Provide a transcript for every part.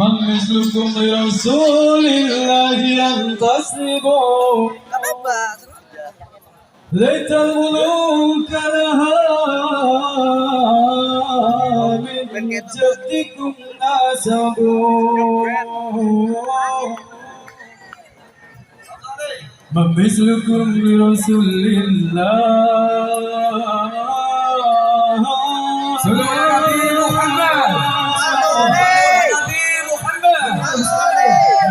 من مثلكم لرسول الله ينتصب ليت الملوك لها من جدكم ناسبوا من مثلكم لرسول الله صلى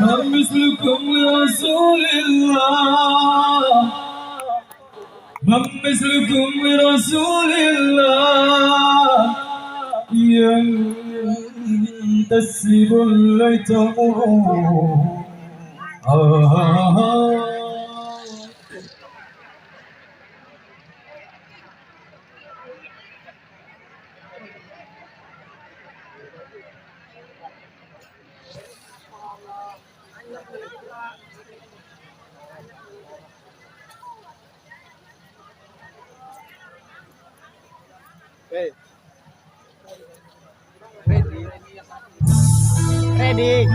من مثلكم لرسول الله من مثلكم لرسول الله ينتسب ليتمر Ready. Ready.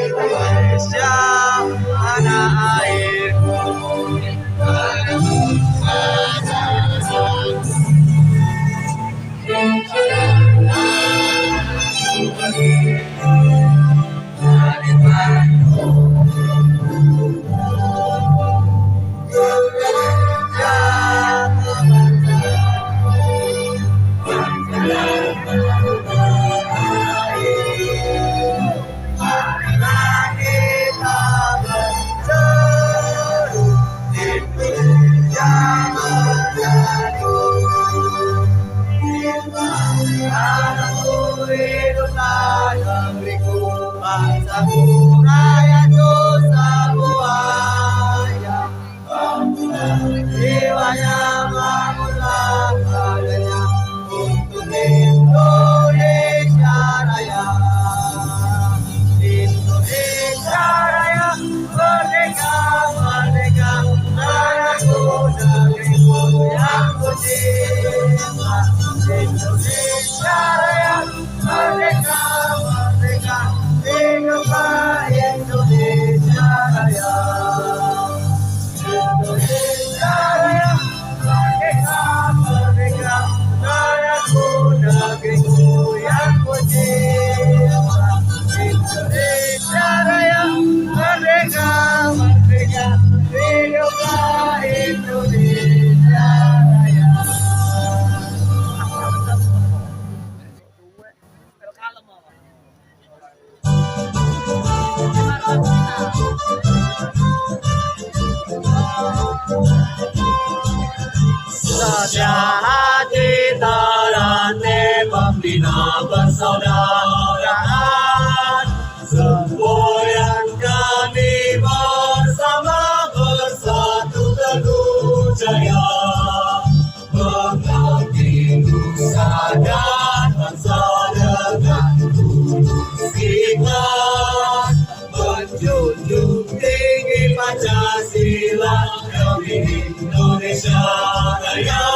Indonesia tanah airku. Bangsaku rakyat dosa buaya, jiwanya bangunlah padanya untuk Indonesia Raya. Indonesia Raya, merdeka, merdeka, tanahku negeriku yang kucinta. Indonesia Raya, merdeka, merdeka, hiduplah Indonesia Raya. Indonesia Raya, merdeka, merdeka, tanahku negeriku yang kucinta. Indonesia Raya, merdeka, merdeka, hiduplah Indonesia Raya. Setia hati terhati pembina persaudaraan, semboyankan bersama bersatu teguh jaya, mengabdi nusa dan bangsa dengan tulus ikhlas, menjunjung tinggi Pancasila demi Indonesia Raya.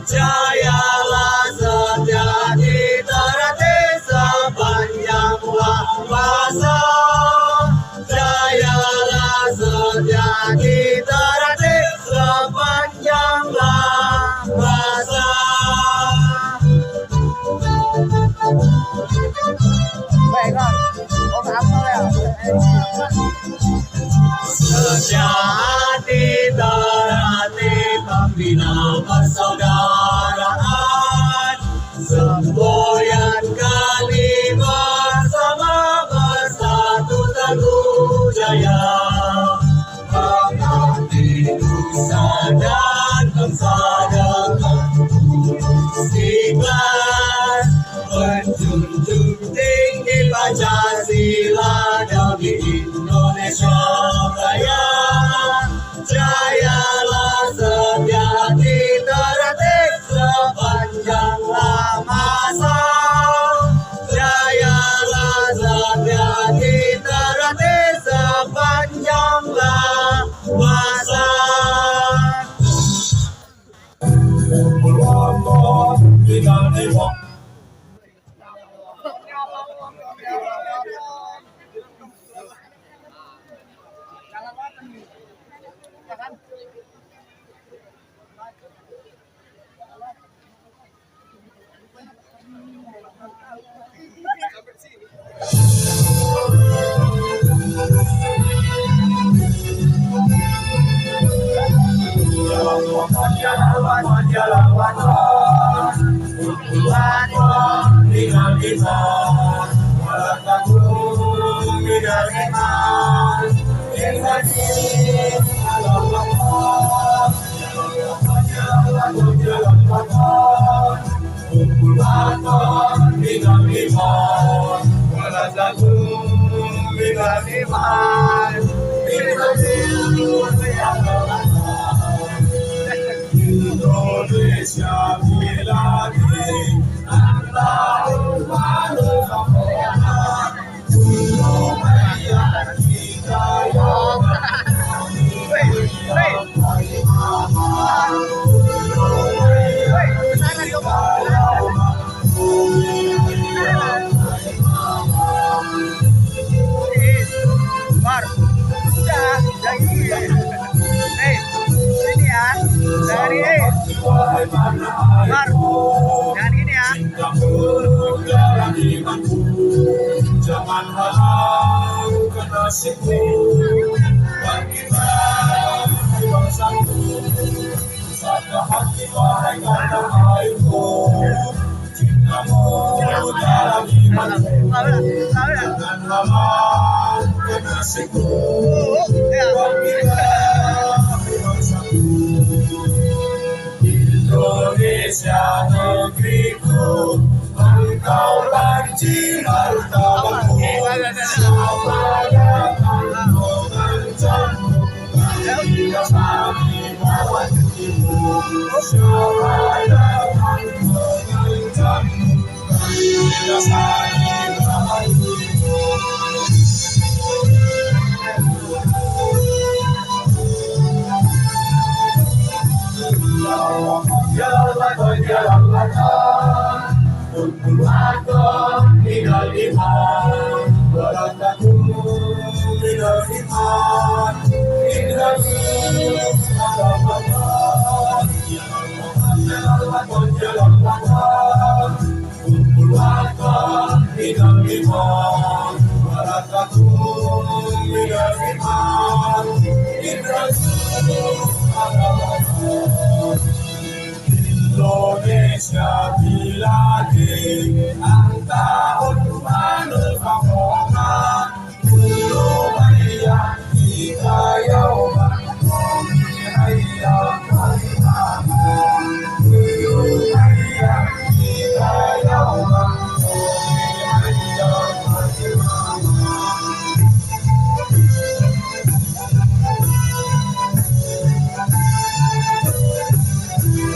Jayalah sejati terhati sepanjang masa, jayalah sejati terhati sepanjang masa. Sejati terhati pembina persaudaraan, semboyankan bersama bersatu teguh jaya, mengabdi nusa dan bangsa dengan tulus ikhlas, menjunjung tinggi Pancasila demi Indonesia Raya. Jayalah sejati terhati sepanjang masa, jayalah sejati terhati sepanjang masa. kumpul waton minal iman wala takum minal iman Indonesia miladi Allahul Maulul Maulana kullu mayyan hidayah jangan halau kekasihku kita bangsaku satu hati wahai kata airku cintamu dalam imanku jangan halau kekasihku kita bangsaku Indonesia negeriku engkau banci martabatku siapa yang akan mengancammu bila kami bawa dirimu siapa yang akan mengancammu bila kami bawa dirimu Ya Allah, ya Allah, kumpul waton minal iman wala takum minal iman innakum adabatan ya Allah kumpul waton minal iman wala takum minal iman innakum adabatan Indonesia biladi anta ulmanul faqona kullu mayyan kita yawman hayya kullu mayyan kita yawman hayya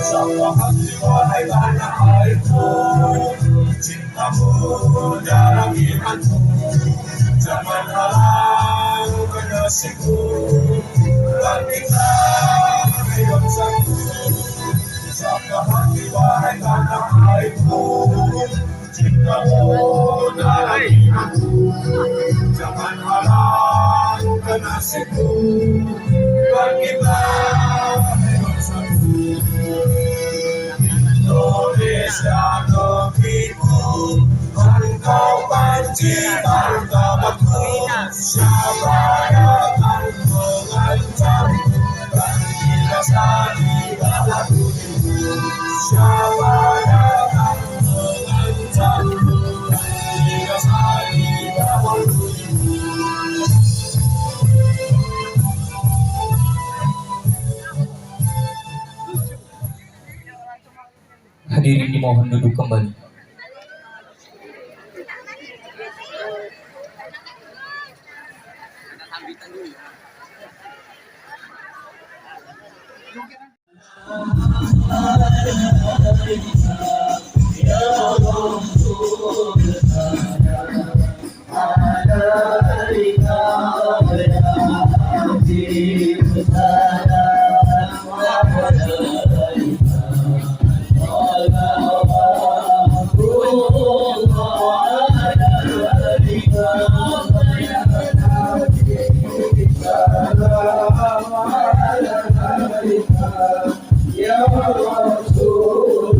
Sama hati wahai tanah airku cintamu dalam imanku jangan halau kekasihku dan kita bangsaku sama hati wahai tanah airku cintamu dalam imanku jangan halau kekasihku dan kita bangsaku Indonesia negeriku engkau banci martabatku siapa yang akan mengancammu dan bila sekali bawa dirimu siapa yang akan mengancammu dan bila sekali bawa dirimu Hadirin dimohon duduk kembali. Ya Rasul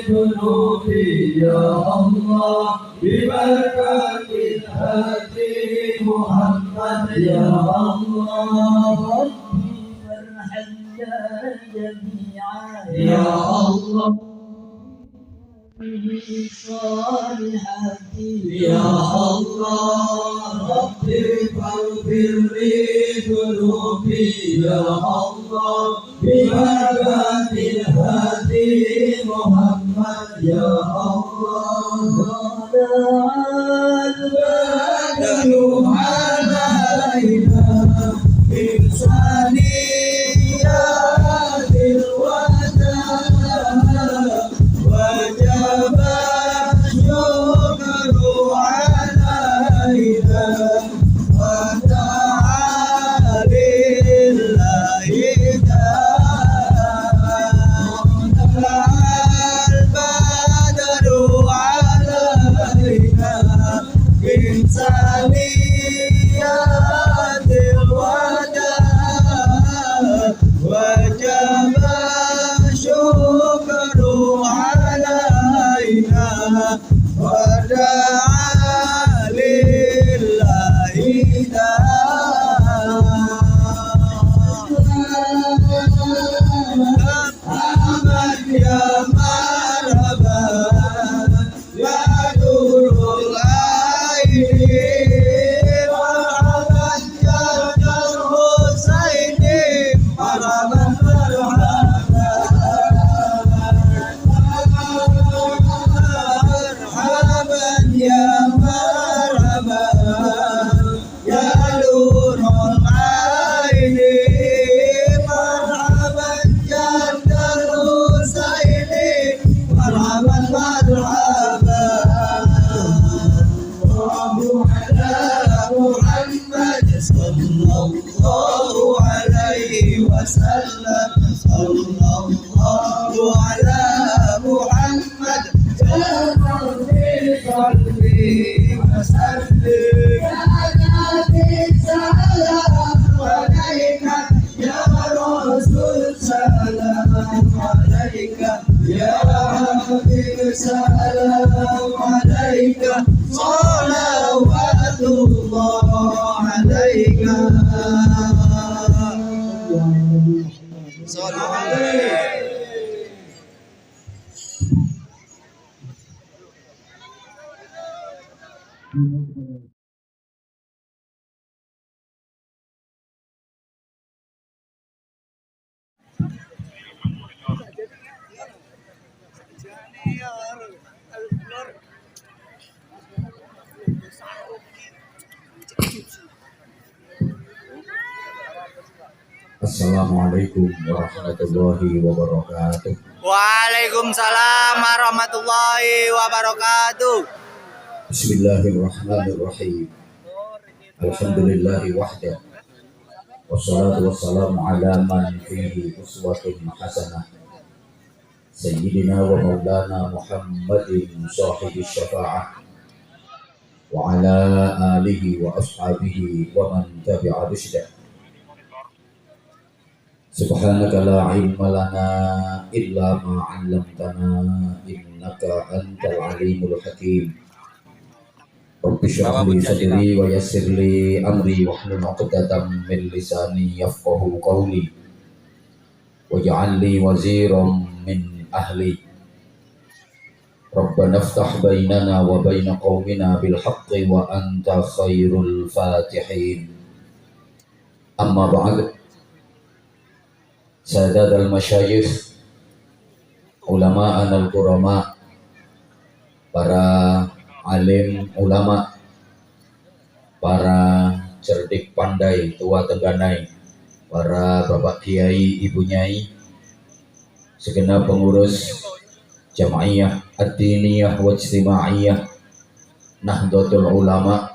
ذنوبي يا الله ببركة الهادي محمد يا الله ارحمنا جميعا يا الله بالصالحات يا الله ربي فاغفر لي ذنوبي يا الله ببركة الهادي محمد يا الله بدلوا علينا إنسانيات الوداع وجب الشكر علينا ودعا لله البدر علينا بإنسانيات الوداع وجب الشكر علينا ودعا لله أحمد يا مرحبا يا نور العين مرحبا يا الحسين مرحبا مرحبا يا مرحبا يا نور العين مرحبا يا الحسين مرحبا مرحبا الله على محمد صلى الله عليه وسلم صلى الله على محمد يا ربي صلي وسلم يا نبي سلام عليك يا رسول سلام عليك يا حبيب سلام عليك صلوات الله عليك صلوا عليه. Assalamualaikum warahmatullahi wabarakatuh. Waalaikumsalam warahmatullahi wabarakatuh. Bismillahirrahmanirrahim. Alhamdulillahi wahda. Wassalatu wassalamu ala man fihi uswatun hasanah. Sayyidina wa maulana Muhammadin sahibi syafa'ah. Wa ala alihi wa ashabihi wa man tabi'a rusydah. Subhanaka la ilma lana illa ma 'allamtana innaka antal alimul hakim. Rabbi shrah li sadri wa yassir li amri wahlul 'uqdatam min lisani yafqahu qawli waj'al li waziran min ahli. Rabbana iftah bainana wa baina qaumina bil haqqi wa anta khairul fatihin. Amma ba'd. Sadat al-masyayikh, ulama al-kurama, para alim ulama, para cerdik pandai, tua teganai, para bapak kiai, ibu nyai, segenap pengurus Jam'iyah Ad-Diniyah wa Ijtima'iyah Nahdlatul Ulama,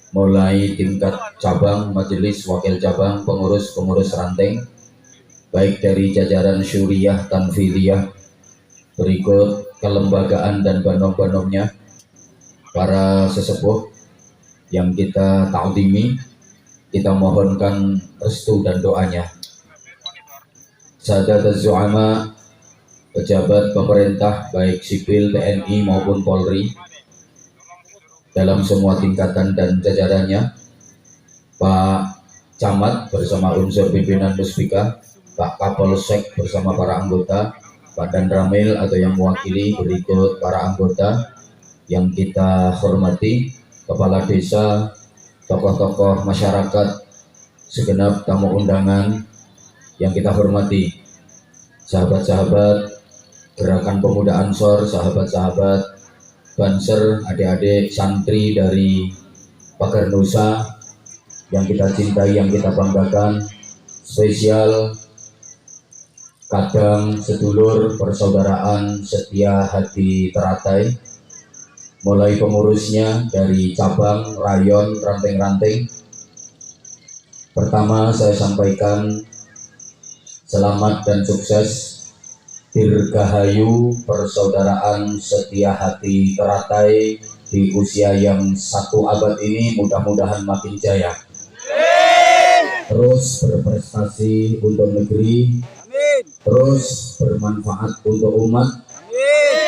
mulai tingkat cabang, majelis, wakil cabang, pengurus ranting, baik dari jajaran syuriah, tanfidiyah, berikut kelembagaan dan bandung-bandungnya, para sesepuh yang kita ta'zimi, kita mohonkan restu dan doanya. Sadat az-zu'ama, pejabat pemerintah baik sipil, TNI maupun Polri dalam semua tingkatan dan jajarannya, Pak Camat bersama unsur pimpinan Muspika, Pak Kapolsek bersama para anggota, Pak Danramil atau yang mewakili berikut para anggota yang kita hormati, kepala desa, tokoh-tokoh masyarakat, segenap tamu undangan yang kita hormati, sahabat-sahabat Gerakan Pemuda Ansor, sahabat-sahabat Banser, adik-adik santri dari Pagar Nusa yang kita cintai, yang kita banggakan, spesial kadang sedulur persaudaraan setia hati Teratai, mulai pengurusnya dari cabang, rayon, ranting-ranting. Pertama saya sampaikan selamat dan sukses, dirgahayu persaudaraan setia hati Teratai di usia yang 1 abad ini, mudah-mudahan makin jaya, terus berprestasi untuk negeri, terus bermanfaat untuk umat,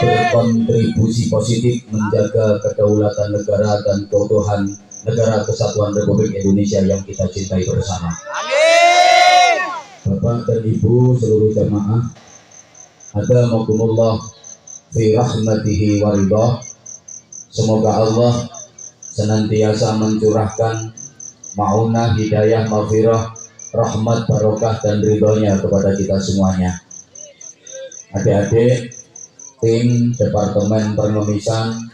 berkontribusi positif menjaga kedaulatan negara dan keutuhan negara Kesatuan Republik Indonesia yang kita cintai bersama. Bapak dan Ibu seluruh jamaah, adamakumullah fi rahmatihi wa ridha. Semoga Allah senantiasa mencurahkan maunah, hidayah, maghfirah, rahmat, barokah dan ridhonya kepada kita semuanya. Adik-adik tim Departemen Pengemisan,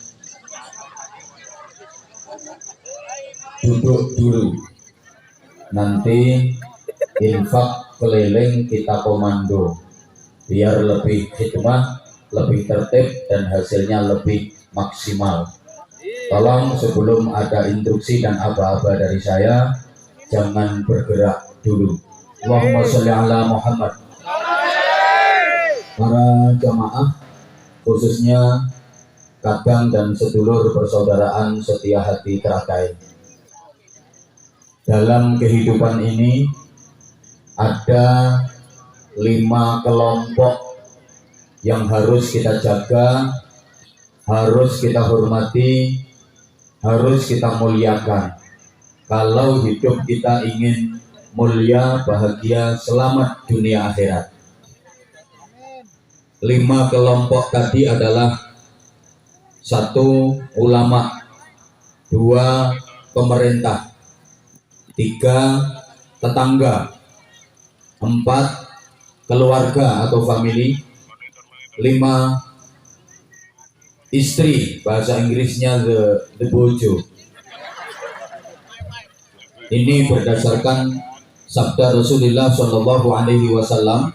duduk dulu. Nanti infak keliling kita komando biar lebih hikmah, lebih tertib dan hasilnya lebih maksimal. Tolong sebelum ada instruksi dan aba-aba dari saya, jangan bergerak dulu. Allahumma sholli ala Muhammad. Para jamaah, khususnya kadang dan sedulur persaudaraan setia hati Teratai, dalam kehidupan ini ada 5 kelompok yang harus kita jaga, harus kita hormati, harus kita muliakan. Kalau hidup kita ingin mulia, bahagia, selamat dunia akhirat. 5 kelompok tadi adalah 1 ulama, 2 pemerintah, 3 tetangga, 4 keluarga atau family, 5 istri, bahasa Inggrisnya the bojo. Ini berdasarkan sabda Rasulullah Shallallahu Alaihi Wasallam,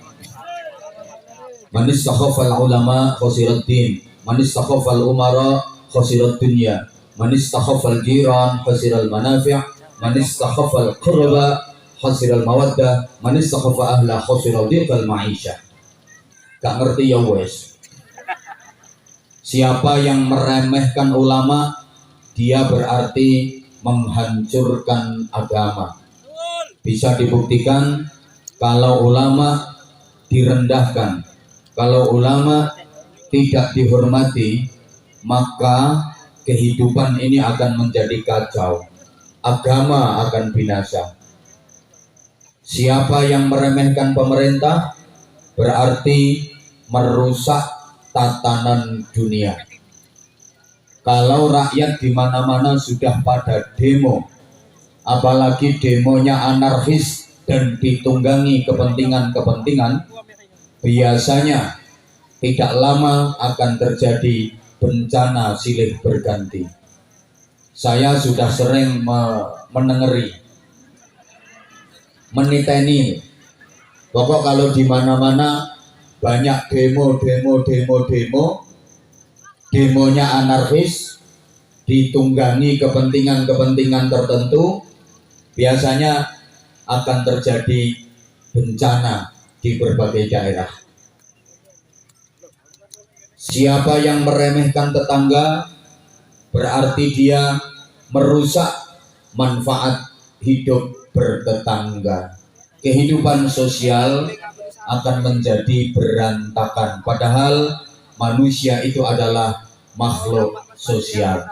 man istakhafal ulama khosirat din, man istakhafal umara khosirat dunya, man istakhafal jiran khosiral manafi', man istakhafal qurba khosiral mawaddah, man istakhafa ahla khosiral dhiqal ma'isyah. Gak ngerti ya wes. Siapa yang meremehkan ulama, dia berarti menghancurkan agama. Bisa dibuktikan kalau ulama direndahkan, kalau ulama tidak dihormati, maka kehidupan ini akan menjadi kacau, agama akan binasa. Siapa yang meremehkan pemerintah berarti merusak tatanan dunia. Kalau rakyat di mana-mana sudah pada demo, apalagi demonya anarkis dan ditunggangi kepentingan-kepentingan, biasanya tidak lama akan terjadi bencana silih berganti. Saya sudah sering meniteni, pokok kalau di mana-mana banyak demonya anarkis, ditunggangi kepentingan-kepentingan tertentu, biasanya akan terjadi bencana di berbagai daerah. Siapa yang meremehkan tetangga berarti dia merusak manfaat hidup bertetangga. Kehidupan sosial akan menjadi berantakan. Padahal manusia itu adalah makhluk sosial.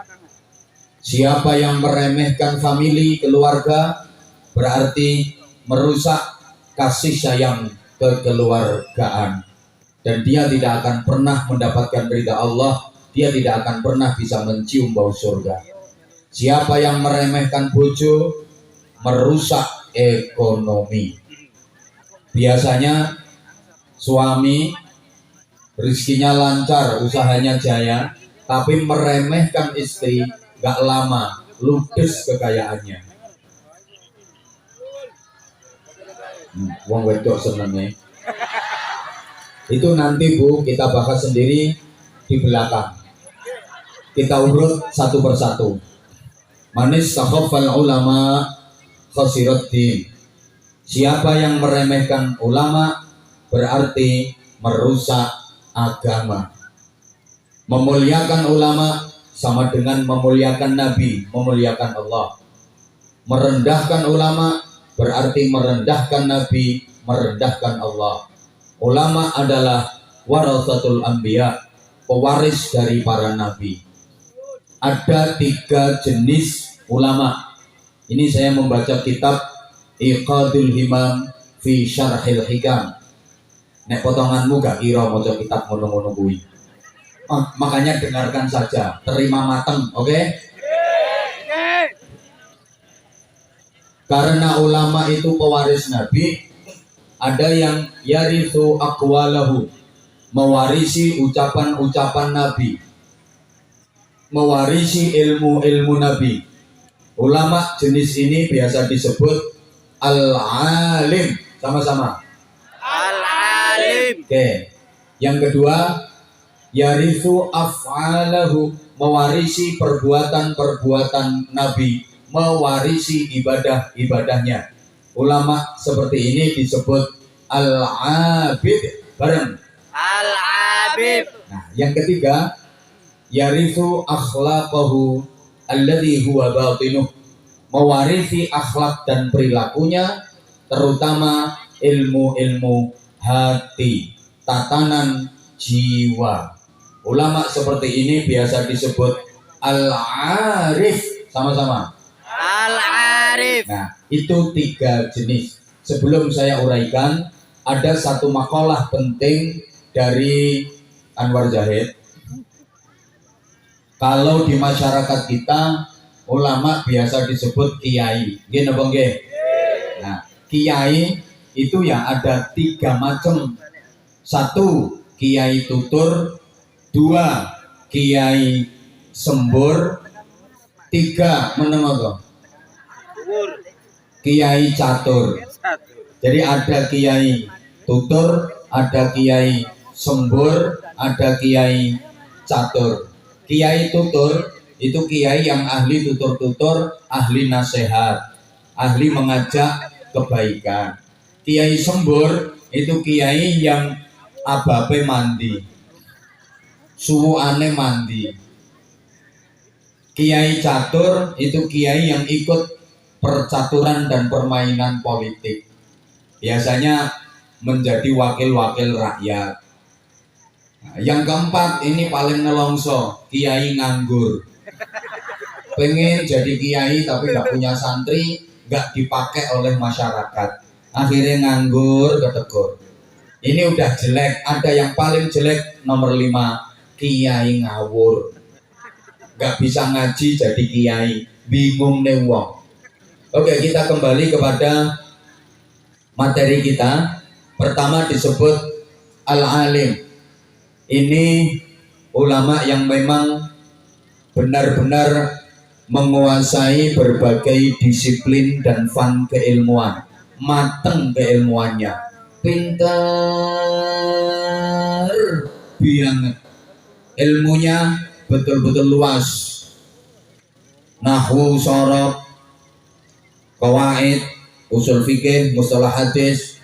Siapa yang meremehkan famili, keluarga, berarti merusak kasih sayang kekeluargaan. Dan dia tidak akan pernah mendapatkan ridha Allah, dia tidak akan pernah bisa mencium bau surga. Siapa yang meremehkan bojo, merusak ekonomi. Biasanya suami rezekinya lancar, usahanya jaya, tapi meremehkan istri, gak lama ludes kekayaannya. Wong wedok senengnya. Itu nanti Bu kita bahas sendiri di belakang. Kita urut satu persatu. Manis takhaffal ulama khasiruddin. Siapa yang meremehkan ulama berarti merusak agama. Memuliakan ulama sama dengan memuliakan Nabi, memuliakan Allah. Merendahkan ulama berarti merendahkan Nabi, merendahkan Allah. Ulama adalah warasatul anbiya, pewaris dari para nabi. Ada 3 jenis ulama. Ini saya membaca kitab Iqadul Himam fi Syarhil Hikam. Nek potonganmu gak kira maca kitab ngono-ngono kuwi. Makanya dengarkan saja, terima mateng, oke? Karena ulama itu pewaris Nabi, ada yang yarithu aqwalahu, mewarisi ucapan-ucapan Nabi, mewarisi ilmu-ilmu Nabi. Ulama jenis ini biasa disebut al-alim, sama-sama. Al-alim. Oke. Yang kedua, yarithu af'alahu, mewarisi perbuatan-perbuatan Nabi, mewarisi ibadah-ibadahnya. Ulama seperti ini disebut al-abid, bareng. Al-abid. Nah, yang ketiga, yarithu akhlaqahu alladhi huwa batinuh, mewarisi akhlak dan perilakunya, terutama ilmu-ilmu hati, tatanan jiwa. Ulama seperti ini biasa disebut al-arif, sama-sama. Al-arif. Nah, itu 3 jenis. Sebelum saya uraikan, ada satu makalah penting dari Anwar Zahid. Kalau di masyarakat kita, ulama biasa disebut kiai. Nggih napa nggih? Nah, kiai itu ya ada 3 macam. 1, kiai tutur. 2, kiai sembur. 3, menemono kiai catur. Jadi ada kiai tutur, ada kiai sembur, ada kiai catur. Kiai tutur itu kiai yang ahli tutur-tutur, ahli nasihat, ahli mengajak kebaikan. Kiai sembur itu kiai yang abape mandi, suwuane mandi. Kiai catur itu kiai yang ikut percaturan dan permainan politik. Biasanya menjadi wakil-wakil rakyat. Nah, yang keempat ini paling nelongso, kiai nganggur. Pengen jadi kiai tapi gak punya santri, gak dipakai oleh masyarakat. Akhirnya nganggur, ketegur. Ini udah jelek. Ada yang paling jelek, nomor 5, kiai ngawur. Gak bisa ngaji jadi kiai, bingung nih wong. Oke, kita kembali kepada materi kita. Pertama disebut al-alim. Ini ulama yang memang benar-benar menguasai berbagai disiplin dan fan keilmuan, mateng keilmuannya, pintar banget, ilmunya betul-betul luas. Nahwu, sorof, qawaid, usul fikih, mustalah hadis,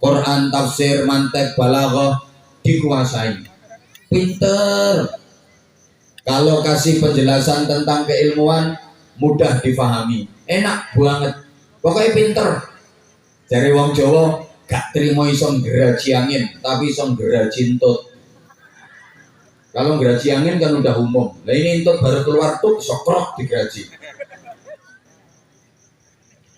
Quran, tafsir, mantek, balaghah dikuasai. Pinter. Kalau kasih penjelasan tentang keilmuan mudah difahami, enak banget. Pokoknya pinter. Dari wong Jawa gak terima iso geraji angin, tapi iso geraji entut. Kalau geraji angin kan udah umum. Nah ini entut baru keluar tuh sokrok digeraji.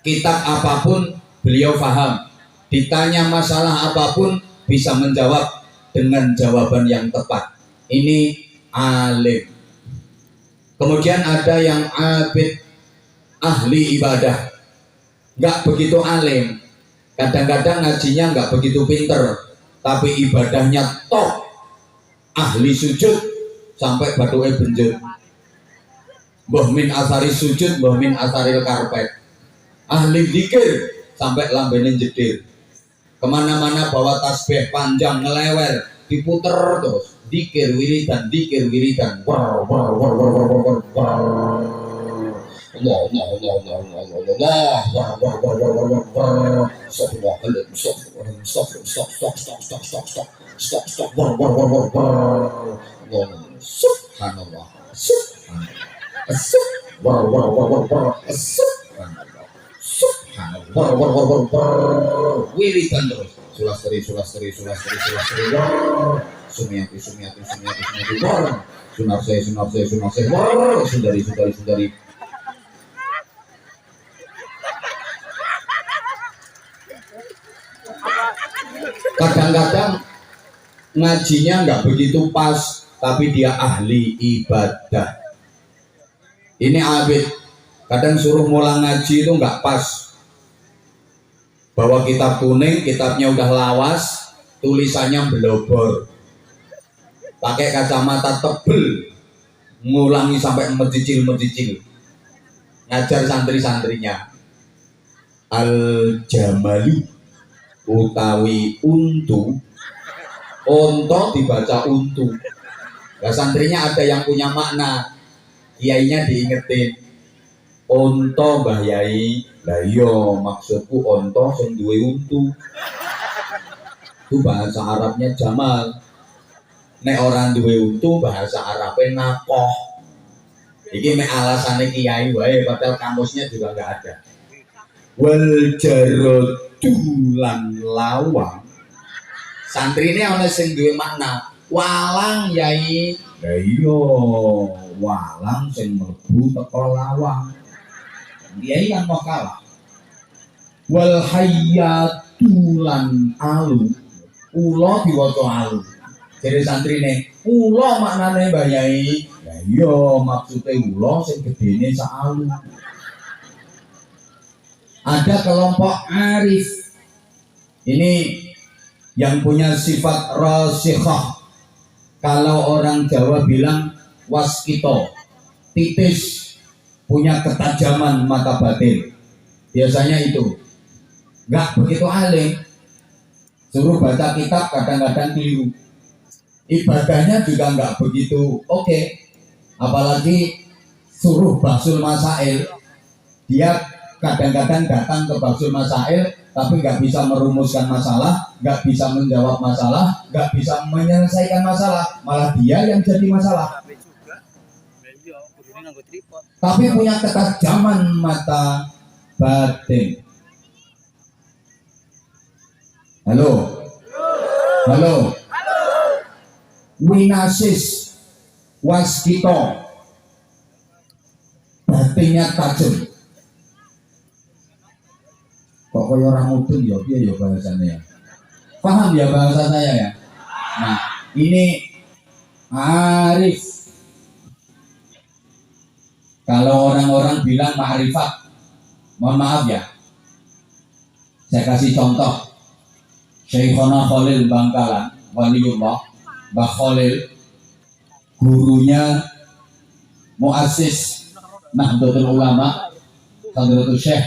Kitab apapun beliau paham. Ditanya masalah apapun bisa menjawab dengan jawaban yang tepat. Ini alim. Kemudian ada yang abid, ahli ibadah, nggak begitu alim. Kadang-kadang ngajinya nggak begitu pinter, tapi ibadahnya top, ahli sujud sampai batuke benjut. Mbah min asari sujud, mbah min asaril karpet. Ahli zikir sampai lambene jedir. Kemana-mana bawa tasbih panjang ngelewer, diputer terus. Dikir wiridan, dikir wiridan. War war war war war war war. Allah Allah Allah Allah Allah Allah. War war war war war war war. Astagfirullahaladzim. Astagfirullahaladzim. Stop. Stop. Stop. War war war war war. Allah. Subhanallah. Subhanallah. War war war war war. Subhanallah. Subhanallah. War war war war war. Wiridan terus. Sulastri. Sumiati, wow. Sunar saya, wow. Sundari. Kadang-kadang ngajinya nggak begitu pas, tapi dia ahli ibadah. Ini abid. Kadang suruh mulang ngaji itu nggak pas. Bawa kitab kuning, kitabnya udah lawas, tulisannya belobor. Pakai kacamata tebel, ngulangi sampai mencicil, ngajar santri-santrinya. Al-Jamalu utawi untu, onto dibaca untu. Nah, santrinya ada yang punya makna, kiainya diingetin, onto Mbah Yai. Lah iya maksudku onto sing duwe untu. Itu bahasa Arabnya Jamal. Nek orang duwe untu bahasa Arabnya nakoh. Iki mek alasane kiai wae padahal kamusnya juga enggak ada. Wal jaratu lan lawang. Santri ini ana sing duwe makna walang yai. Lah iya walang sing mlebu teko lawang. Kiai kan mau kalah. Wal hayyatu lan alu. Ula diwaca alu. Jadi santri nih, ulo maknane Mbah Yai. Ya iya maksudnya ulo sing gedene saalu. Ada kelompok arif. Ini yang punya sifat rasikhah. Kalau orang Jawa bilang waskito, tipis, punya ketajaman mata batin. Biasanya itu. Nggak begitu alim. Suruh baca kitab kadang-kadang keliru. Ibadahnya juga nggak begitu oke. Apalagi suruh bahsul masail, dia kadang-kadang datang ke bahsul masail tapi nggak bisa merumuskan masalah, nggak bisa menjawab masalah, nggak bisa menyelesaikan masalah, malah dia yang jadi masalah. Tapi punya ketajaman mata batin. Halo. Winasis waskito, batinnya tajam. Kok kaya orang mudeng ya piye ya bahasanya ya. Paham ya bahasa saya ya. Nah, ini arif. Kalau orang-orang bilang ma'rifat, mohon maaf ya. Saya kasih contoh. Syekhona Khalil Bangkalan, waliullah. Mbah Khalil, gurunya muassis Nahdlatul Ulama, Hadratul Syekh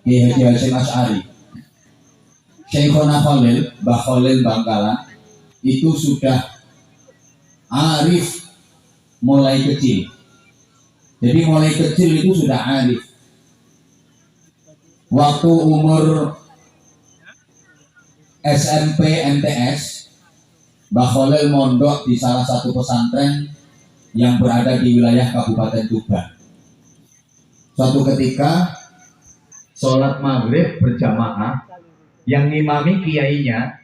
Kiai Haji Hasyim Asy'ari. Syekhona Khalil, Mbah Khalil Bangkalan, itu sudah arif mulai kecil. Jadi mulai kecil itu sudah arif. Waktu umur SMP MTS, Mbah Khalil mondok di salah satu pesantren yang berada di wilayah Kabupaten Tuban. Suatu ketika sholat maghrib berjamaah Yang ngimami kiainya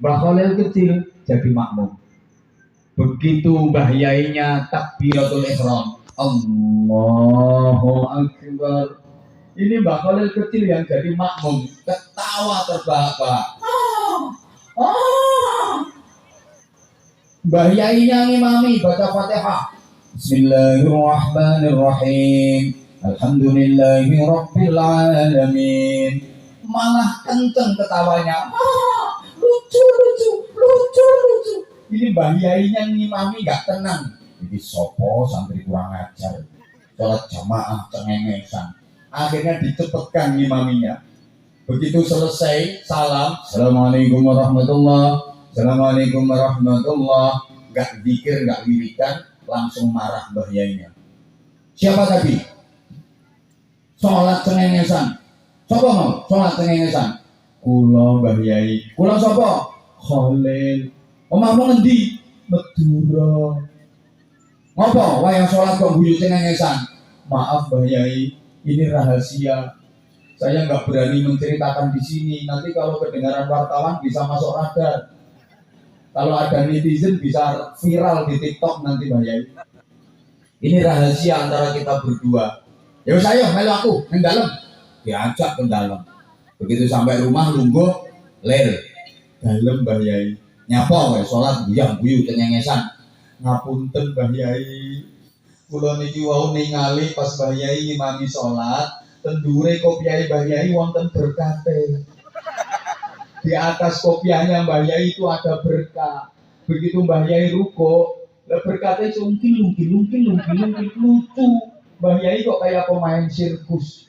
Mbah Khalil kecil jadi makmum. Begitu Mbah Yainya takbiratul ihram, Allahu Akbar. Ini Mbah Khalil kecil yang jadi makmum, ketawa terbahak-bahak. Mbah Yainya ngimami baca Fatihah. Bismillahirrahmanirrahim. Alhamdulillahi rabbil alamin. Malah kenceng ketawanya. Lucu. Ini Mbah Yainya ngimami gak tenang. Ini sopo santri kurang ajar. Sholat jamaah cengengesan. Akhirnya dicepetkan ngimaminya. Begitu selesai salam, Assalamualaikum warahmatullah. Gak zikir, gak wiridan, langsung marah Mbah Yainya. Siapa tadi? Sholat cengengesan. Sopo mau sholat cengengesan? Kula Mbah Yai. Kula sopo? Khalil. Omahmu ngendi? Madura. Ngopo wayang sholat kok guyu cengengesan? Maaf Mbah Yai, ini rahasia. Saya nggak berani menceritakan di sini. Nanti kalau kedengaran wartawan bisa masuk radar. Kalau ada netizen bisa viral di TikTok nanti Mbah Yai. Ini rahasia antara kita berdua. Ya saya melu aku nang dalem. Diajak ke dalam. Begitu sampai rumah lungguh ler. Dalem Mbah Yai. Nyapa wae salat guyu cengengesan. Ngapunten Mbah Yai. Kula niki wau ningali pas Mbah Yai ngimami salat, tendure kopiah Mbah Yai wonten berkate. Di atas kopiahnya Mbah Yai itu ada berkah. Begitu Mbah Yai ruko, berkatnya sungkin lucu. Mbah Yai kok kayak pemain sirkus.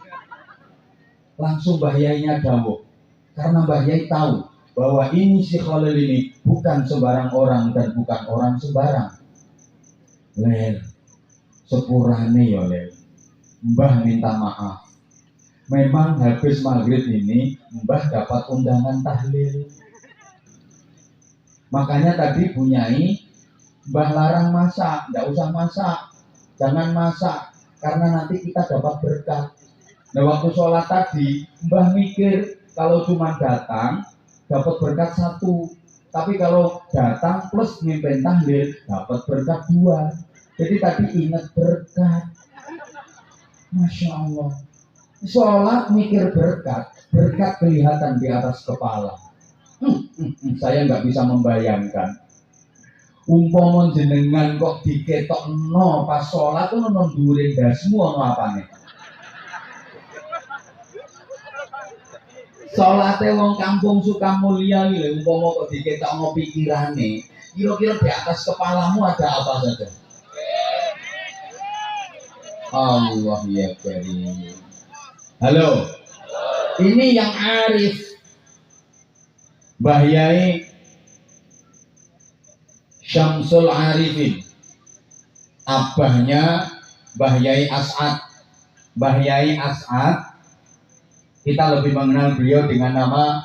Langsung Mbah Yainya dawuh. Karena Mbah Yai tahu bahwa ini si Khalil ini bukan sembarang orang dan bukan orang sembarang. Lel, sepurane ya Lel. Mbah minta maaf. Memang habis maghrib ini Mbah dapat undangan tahlil. Makanya tadi bunyai Mbah larang masak, tidak usah masak, jangan masak karena nanti kita dapat berkah. Nah waktu sholat tadi Mbah mikir kalau cuma datang dapat berkat 1, tapi kalau datang plus mimpin tahlil dapat berkat 2. Jadi tadi ingat berkat. Masya Allah. Sholat mikir berkat kelihatan di atas kepala. Saya nggak bisa membayangkan. Umpama jenengan kok diketokno pas sholat tuh nonton dhuwure ndasmu ono apane? Salate wong kampung Sukamulya iki lho umpama kok diketokno pikirane, kira-kira di atas kepalamu ada apa saja? Allah ya Karim. Halo. Ini yang arif. Mbah Yai Syamsul Arifin. Abahnya Mbah Yai As'ad. Mbah Yai As'ad kita lebih mengenal beliau dengan nama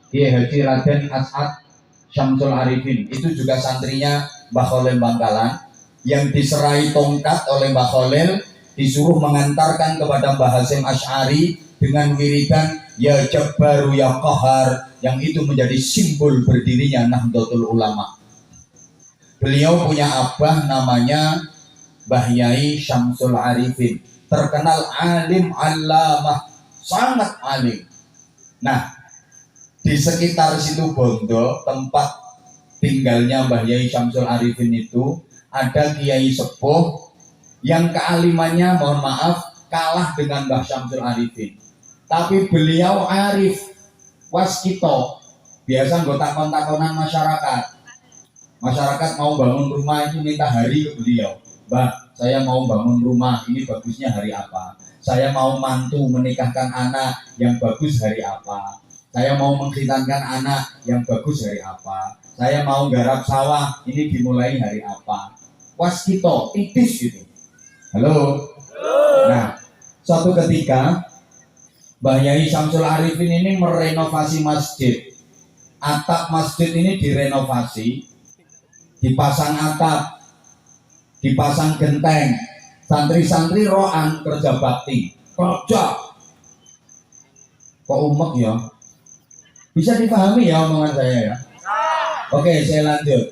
Kiai Haji Raden As'ad Syamsul Arifin. Itu juga santrinya Mbah Khalil Bangkalan yang diserai tongkat oleh Mbah Khalil, disuruh mengantarkan kepada Mbah Hasyim Asy'ari dengan wiridan Ya Jabbaru Ya Qahar, yang itu menjadi simbol berdirinya Nahdlatul Ulama. Beliau punya abah namanya Mbah Yai Syamsul Arifin, terkenal alim allamah, sangat alim. Nah, di sekitar situ Bondo, tempat tinggalnya Mbah Yai Syamsul Arifin itu, ada kiai sepuh yang kealimannya mohon maaf kalah dengan Mbah Syamsul Arifin. Tapi beliau arif, waskito, biasa nggak takon-takonan masyarakat. Masyarakat mau bangun rumah itu minta hari ke beliau. Mbah, saya mau bangun rumah, ini bagusnya hari apa? Saya mau mantu menikahkan anak, yang bagus hari apa? Saya mau mengkhitankan anak, yang bagus hari apa? Saya mau garap sawah, ini dimulai hari apa? Waskito, tipis gitu. Halo? Nah, suatu ketika Mbah Yai Syamsul Arifin ini merenovasi masjid. Atap masjid ini direnovasi, dipasang atap, dipasang genteng. Santri-santri roan kerja bakti. Kerja. Kok umek ya? Bisa dipahami ya omongan saya ya? Oke, saya lanjut.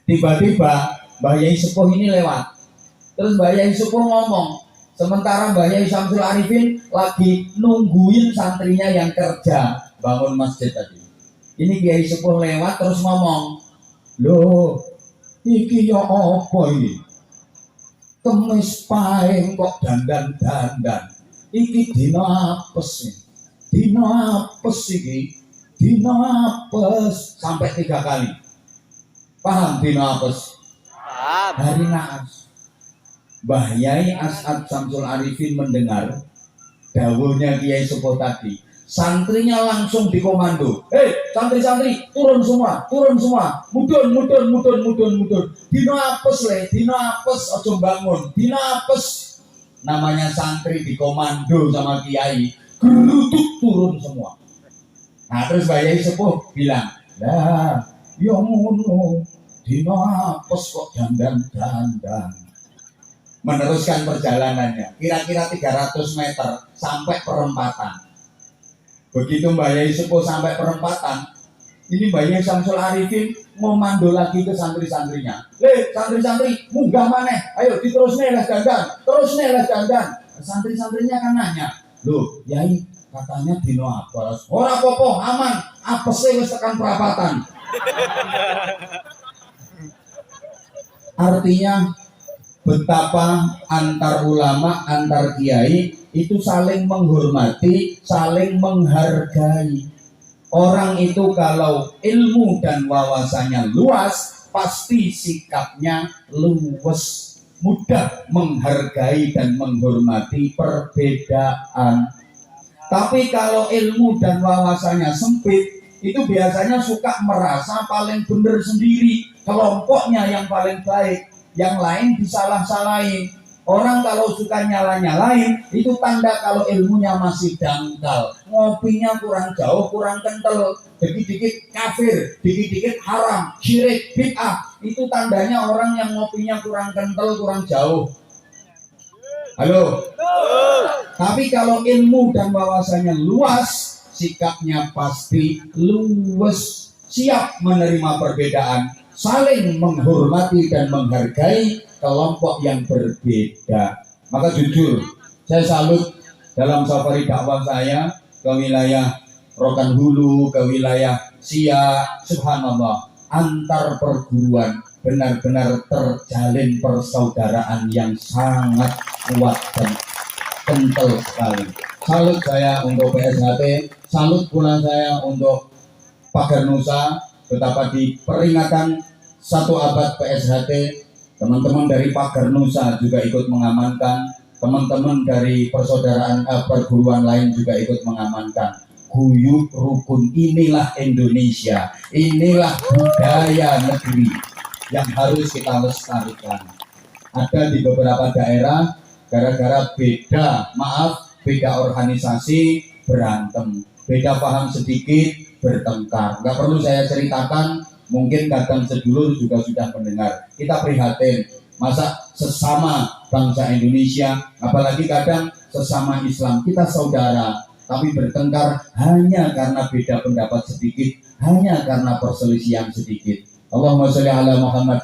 Tiba-tiba Mbah Yai Sepuh ini lewat. Terus Mbah Yai Sepuh ngomong, sementara Mbah Yai Syamsul Arifin lagi nungguin santrinya yang kerja bangun masjid tadi. Ini Kiai Sepuh lewat terus ngomong, loh, iki ya apa ini? Kemis paeng kok dandan-dandan. Iki dina apes nih. Dina apes iki. Dina apes sampai 3 kali. Paham dina apes? Paham. Hari naas. Mbah Yai As'ad Syamsul Arifin mendengar dawuhnya Kiai Sepuh tadi. Santrinya langsung dikomando. Santri-santri, turun semua, mudun. Dino apes le, dino apes, ojo bangun, dino apes. Namanya santri dikomando sama Kiai, geruduk turun semua. Nah terus Mbah Yai Sepuh bilang, lah, ya ngono, dino apes kok dandan-dandan. Meneruskan perjalanannya, kira-kira 300 meter sampai perempatan. Begitu Mbah Yai Sepuh sampai perempatan, ini Mbah Yai Syamsul Arifin ngomando lagi ke santri-santrinya. Santri-santri, munggah maneh, ayo diterusne les dandan. Santri-santrinya kan nanya, loh Yai katanya dino apes. Ora apa-apa, aman, apese wis tekan perapatan. Artinya betapa antar ulama, antar kiai itu saling menghormati, saling menghargai. Orang itu kalau ilmu dan wawasannya luas, pasti sikapnya luwes, mudah menghargai dan menghormati perbedaan. Tapi kalau ilmu dan wawasannya sempit, itu biasanya suka merasa paling benar sendiri, kelompoknya yang paling baik, yang lain disalah-salahin. Orang kalau suka nyala-nyalain, itu tanda kalau ilmunya masih dangkal, ngopinya kurang jauh, kurang kental, dikit-dikit kafir, dikit-dikit haram, syirik, bid'ah. Itu tandanya orang yang ngopinya kurang kental, kurang jauh. Halo? Tapi kalau ilmu dan wawasannya luas, sikapnya pasti luwes, siap menerima perbedaan, saling menghormati dan menghargai kelompok yang berbeda. Maka jujur, saya salut dalam safari dakwah saya ke wilayah Rokan Hulu, ke wilayah Siak, subhanallah, antar perguruan benar-benar terjalin persaudaraan yang sangat kuat dan kental sekali. Salut saya untuk PSHT, salut pula saya untuk Pagar Nusa, betapa di peringatan 1 abad PSHT, teman-teman dari Pagar Nusa juga ikut mengamankan, teman-teman dari persaudaraan perguruan lain juga ikut mengamankan. Guyub rukun, inilah Indonesia, inilah budaya negeri yang harus kita lestarikan. Ada di beberapa daerah gara-gara beda organisasi berantem, beda paham sedikit bertengkar. Nggak perlu saya ceritakan, mungkin kadang sedulur juga sudah mendengar. Kita prihatin, masa sesama bangsa Indonesia, apalagi kadang sesama Islam, kita saudara, tapi bertengkar hanya karena beda pendapat sedikit, hanya karena perselisihan sedikit. Allahumma sholli ala Muhammad.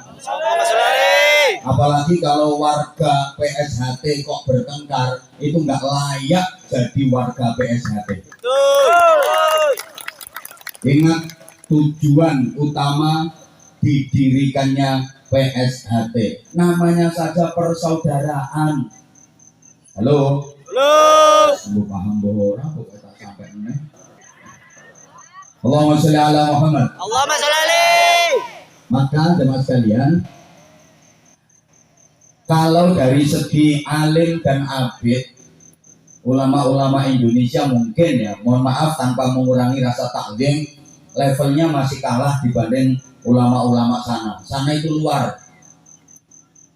Apalagi kalau warga PSHT kok bertengkar, itu nggak layak jadi warga PSHT. Ingat tujuan utama didirikannya PSHT, namanya saja persaudaraan. Halo? Semua paham bahwa orang kok tak sampai ini. Allahumma sholli ala Muhammad. Allahumma sholli alaihi. Maka jemaah sekalian, kalau dari segi alim dan abid, ulama-ulama Indonesia mungkin ya, mohon maaf tanpa mengurangi rasa takzim, levelnya masih kalah dibanding ulama-ulama sana. Sana itu luar.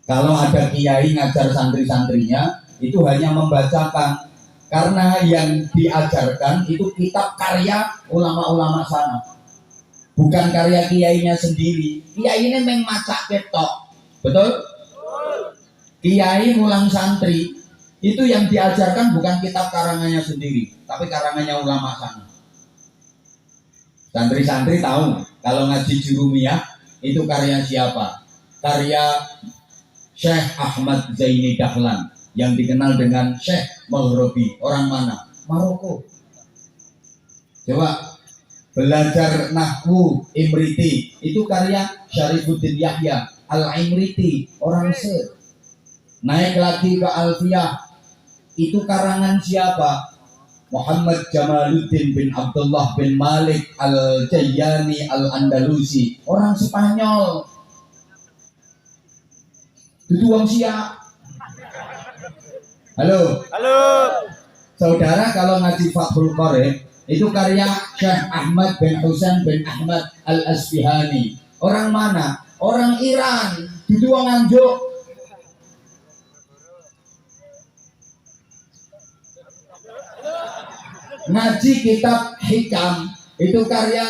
Kalau ada kiai ngajar santri-santrinya, itu hanya membacakan, karena yang diajarkan itu kitab karya ulama-ulama sana, bukan karya kiainya sendiri. Kiai ini memang macak ketok, betul? Kiai ngulang santri, itu yang diajarkan bukan kitab karangannya sendiri, tapi karangannya ulama sana. Santri-santri tahu kalau ngaji Jurumiyah itu karya siapa? Karya Syekh Ahmad Zaini Dahlan yang dikenal dengan Syekh Maghribi. Orang mana? Maroko. Coba belajar nahwu Imriti itu karya Syarifuddin Yahya Al-Imriti, orang Mesir. Naik lagi ke Alfiyah, itu karangan siapa? Muhammad Jamaluddin bin Abdullah bin Malik Al-Jayyani Al-Andalusi, orang Spanyol. Itu wong siap. Halo. Halo. Saudara kalau ngaji Fathul Qorib itu karya Syekh Ahmad bin Husain bin Ahmad Al-Asfihani. Orang mana? Orang Iran. Itu wong Nganjuk. Ngaji kitab Hikam itu karya.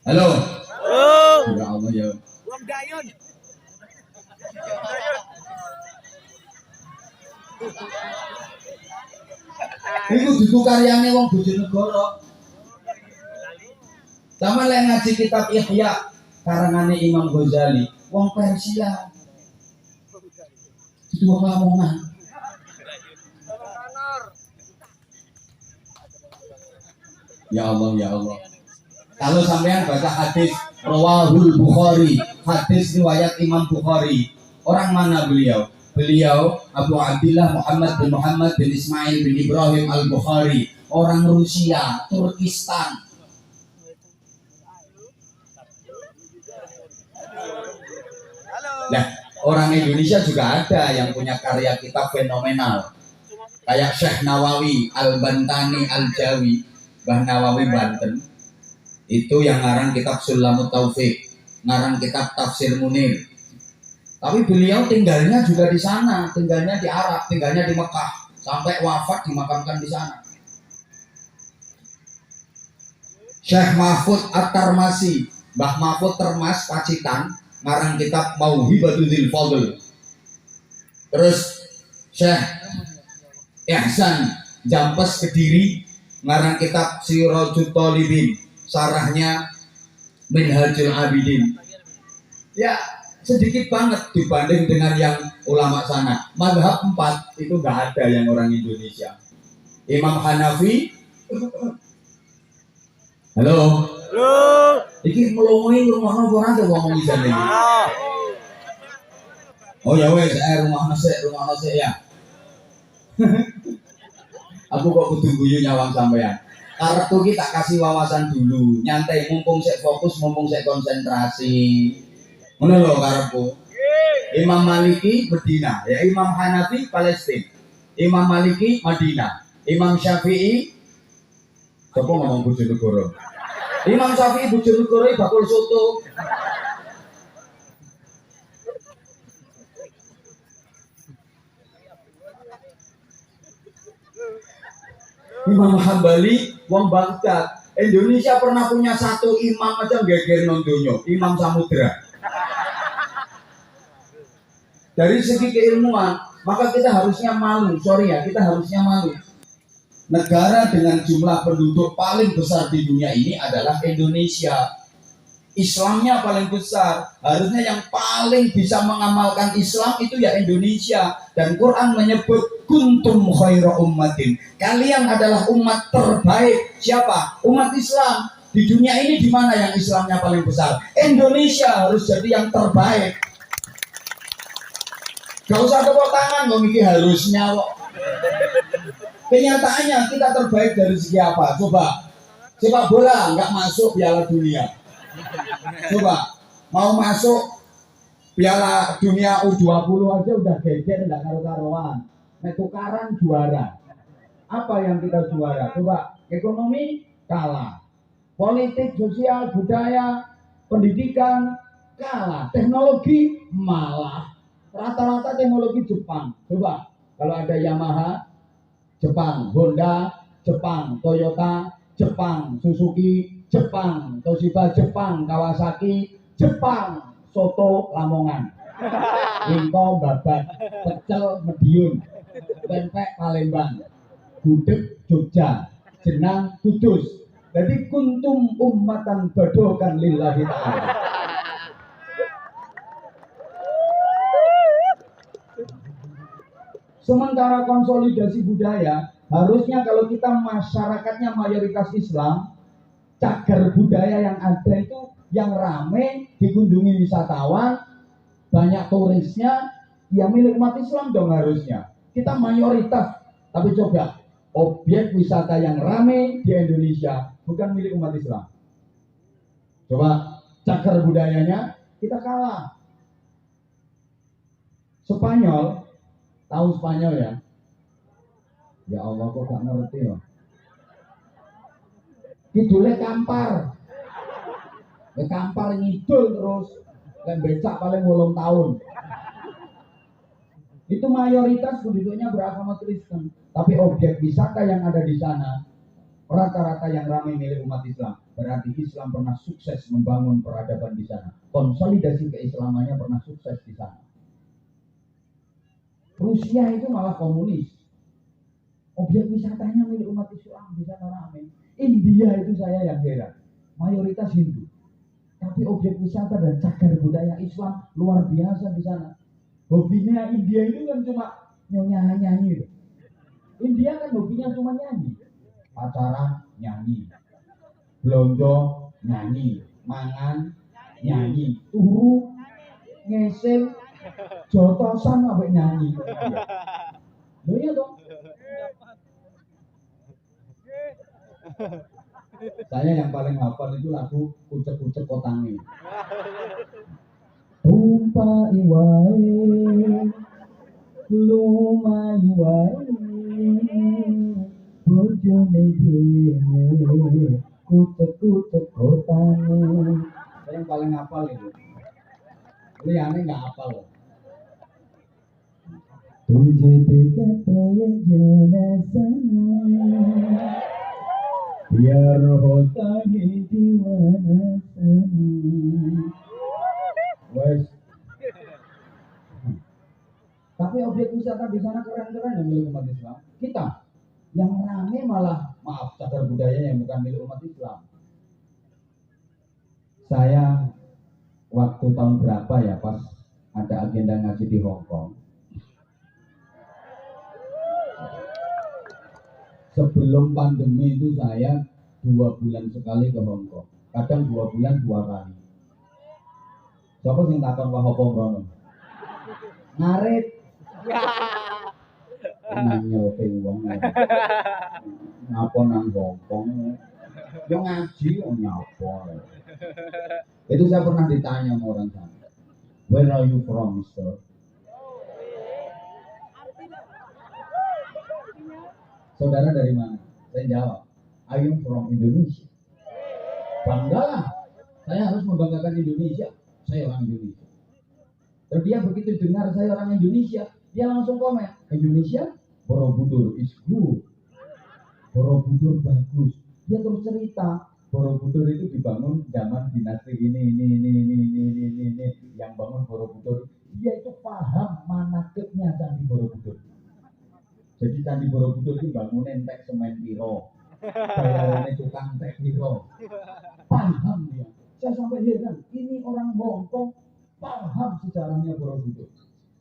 Halo. Halo. Ya Allah ya. Wong Dayun. Iku dudu karyane wong Bojonegoro. Sama lek ngaji kitab Ihya karangane Imam Ghazali, wong Persia. Itu wong Lamongan. Ya Allah, ya Allah. Kalau sampean baca hadis Rawahul Bukhari, hadis riwayat Imam Bukhari, orang mana beliau? Beliau Abu Abdillah Muhammad bin Ismail bin Ibrahim Al-Bukhari, orang Rusia, Turkistan. Nah, orang Indonesia juga ada yang punya karya kitab fenomenal. Kayak Syekh Nawawi Al-Bantani Al-Jawi, Mbah Nawawi Banten. Itu yang ngarang kitab Sulamut Taufik, ngarang kitab Tafsir Munir. Tapi beliau tinggalnya juga di sana, tinggalnya di Arab, tinggalnya di Mekah, sampai wafat dimakamkan di sana. Syekh Mahfud At-Tarmasi, Mbah Mahfud Termas Pacitan, ngarang kitab Mauhibatul Fadl. Terus Syekh Ihsan Jampes Kediri, ngarang kitab Sirajul Talibin, sarahnya Minhajul Abidin. Ya sedikit banget dibanding dengan yang ulama sana. Mazhab 4 itu nggak ada yang orang Indonesia. Imam Hanafi. Halo. Halo. Iki melongoin rumah orang tuh ngomong di sana. Oh ya wes, rumah nasi ya. Aku kok kudu guyu nyawang sampean. Kartu kita kasih wawasan dulu, nyantai mumpung sek fokus, mumpung sek konsentrasi. Ngono lho karepku. Imam Maliki Medina, ya Imam Hanafi Palestina. Imam Maliki Madinah. Imam Syafi'i sapa ngomong Bojonegoro. Imam Syafi'i Bojonegoro bakul soto. Imam Hambali wong Baghdad. Indonesia pernah punya satu imam aja geger nondonyo, Imam Samudra. Dari segi keilmuan, maka kita harusnya malu. Kita harusnya malu. Negara dengan jumlah penduduk paling besar di dunia ini adalah Indonesia. Islamnya paling besar. Harusnya yang paling bisa mengamalkan Islam itu ya Indonesia. Dan Quran menyebut kuntum khaira ummatin. Kalian adalah umat terbaik. Siapa? Umat Islam. Di dunia ini di mana yang Islamnya paling besar? Indonesia harus jadi yang terbaik. Gak usah tepuk tangan, kok mikir harusnya kok. Kenyataannya kita terbaik dari segi apa? Coba sepak bola nggak masuk Piala Dunia. Coba mau masuk Piala Dunia U20 aja udah geger, nggak karu-karuan. Nah, tukaran juara. Apa yang kita juara? Coba ekonomi kalah, politik, sosial, budaya, pendidikan kalah, teknologi malah rata-rata teknologi Jepang. Coba kalau ada Yamaha Jepang, Honda Jepang, Toyota Jepang, Suzuki Jepang, Toshiba Jepang, Kawasaki Jepang, soto Lamongan, Ringko Babat, pecel Medion, pempek Palembang, gudeg Jogja, jenang Kudus, Jadi kuntum ummatan badokan lillahi ta'ala. Sementara konsolidasi budaya, harusnya kalau kita masyarakatnya mayoritas Islam, cagar budaya yang ada itu yang rame, dikunjungi wisatawan, banyak turisnya, ya milik umat Islam dong harusnya. Kita mayoritas, tapi coba objek wisata yang rame di Indonesia bukan milik umat Islam. Coba cagar budayanya kita kalah. Spanyol, tahu Spanyol ya? Ya Allah kok gak ngerti ya. Kidulnya Kampar. Ya Kampar ngidul terus. Dan becak paling 8 tahun. Itu mayoritas penduduknya beragama Kristen. Tapi objek wisata yang ada di sana rata-rata yang ramai milik umat Islam. Berarti Islam pernah sukses membangun peradaban di sana. Konsolidasi keislamannya pernah sukses di sana. Rusia itu malah komunis. Objek wisatanya milik umat Islam di sana ramai. India itu saya yang heran. Mayoritas Hindu. Tapi objek wisata dan cagar budaya Islam luar biasa di sana. Hobinya India itu kan cuma nyanyi. India kan hobinya cuma nyanyi. Pacaran nyanyi. Blonjo nyanyi. Mangan nyanyi. Turu ngesel jotosan sampai nyanyi. Loh iya dong. Saya yang paling hafal itu lagu Kucek-Kucek Kotangi. Tumpai wae, lumai wae, bojone dhewe, kucek-kucek kotangi. Saya yang paling hafal itu. Liane nggak hafal loh. Tujhe dekha yang jenazah, biar hota hi diwana sana. Wes. Tapi objek wisata di sana keren-keren yang milik umat Islam. Kita yang rame malah maaf cagar budaya yang bukan milik umat Islam. Saya waktu tahun berapa ya pas ada agenda ngaji di Hong Kong. Sebelum pandemi itu saya 2 bulan sekali ke Hong Kong. Kadang 2 bulan 2 kali. Siapa sing takon Pak Hopo Brono? Ngarit. Nanya ke wong. Ngapa nang Hong Kong? Yo ngaji yo nyapa. Itu saya pernah ditanya sama orang sana. Where are you from, Mister? Saudara dari mana? Saya jawab, I am from Indonesia. Banggalah, saya harus membanggakan Indonesia. Saya orang Indonesia. Terus dia begitu dengar saya orang Indonesia, dia langsung komen, Indonesia, Borobudur is good. Borobudur bagus. Dia terus cerita, Borobudur itu dibangun zaman dinasti ini. Yang bangun Borobudur, dia itu paham manakibnya Candi Borobudur. Jadi Candi Borobudur itu bangunin tek semen piro, bayarannya tukang tek piro, paham dia. Saya sampai heran, ini orang Hong Kong paham sejarahnya Borobudur.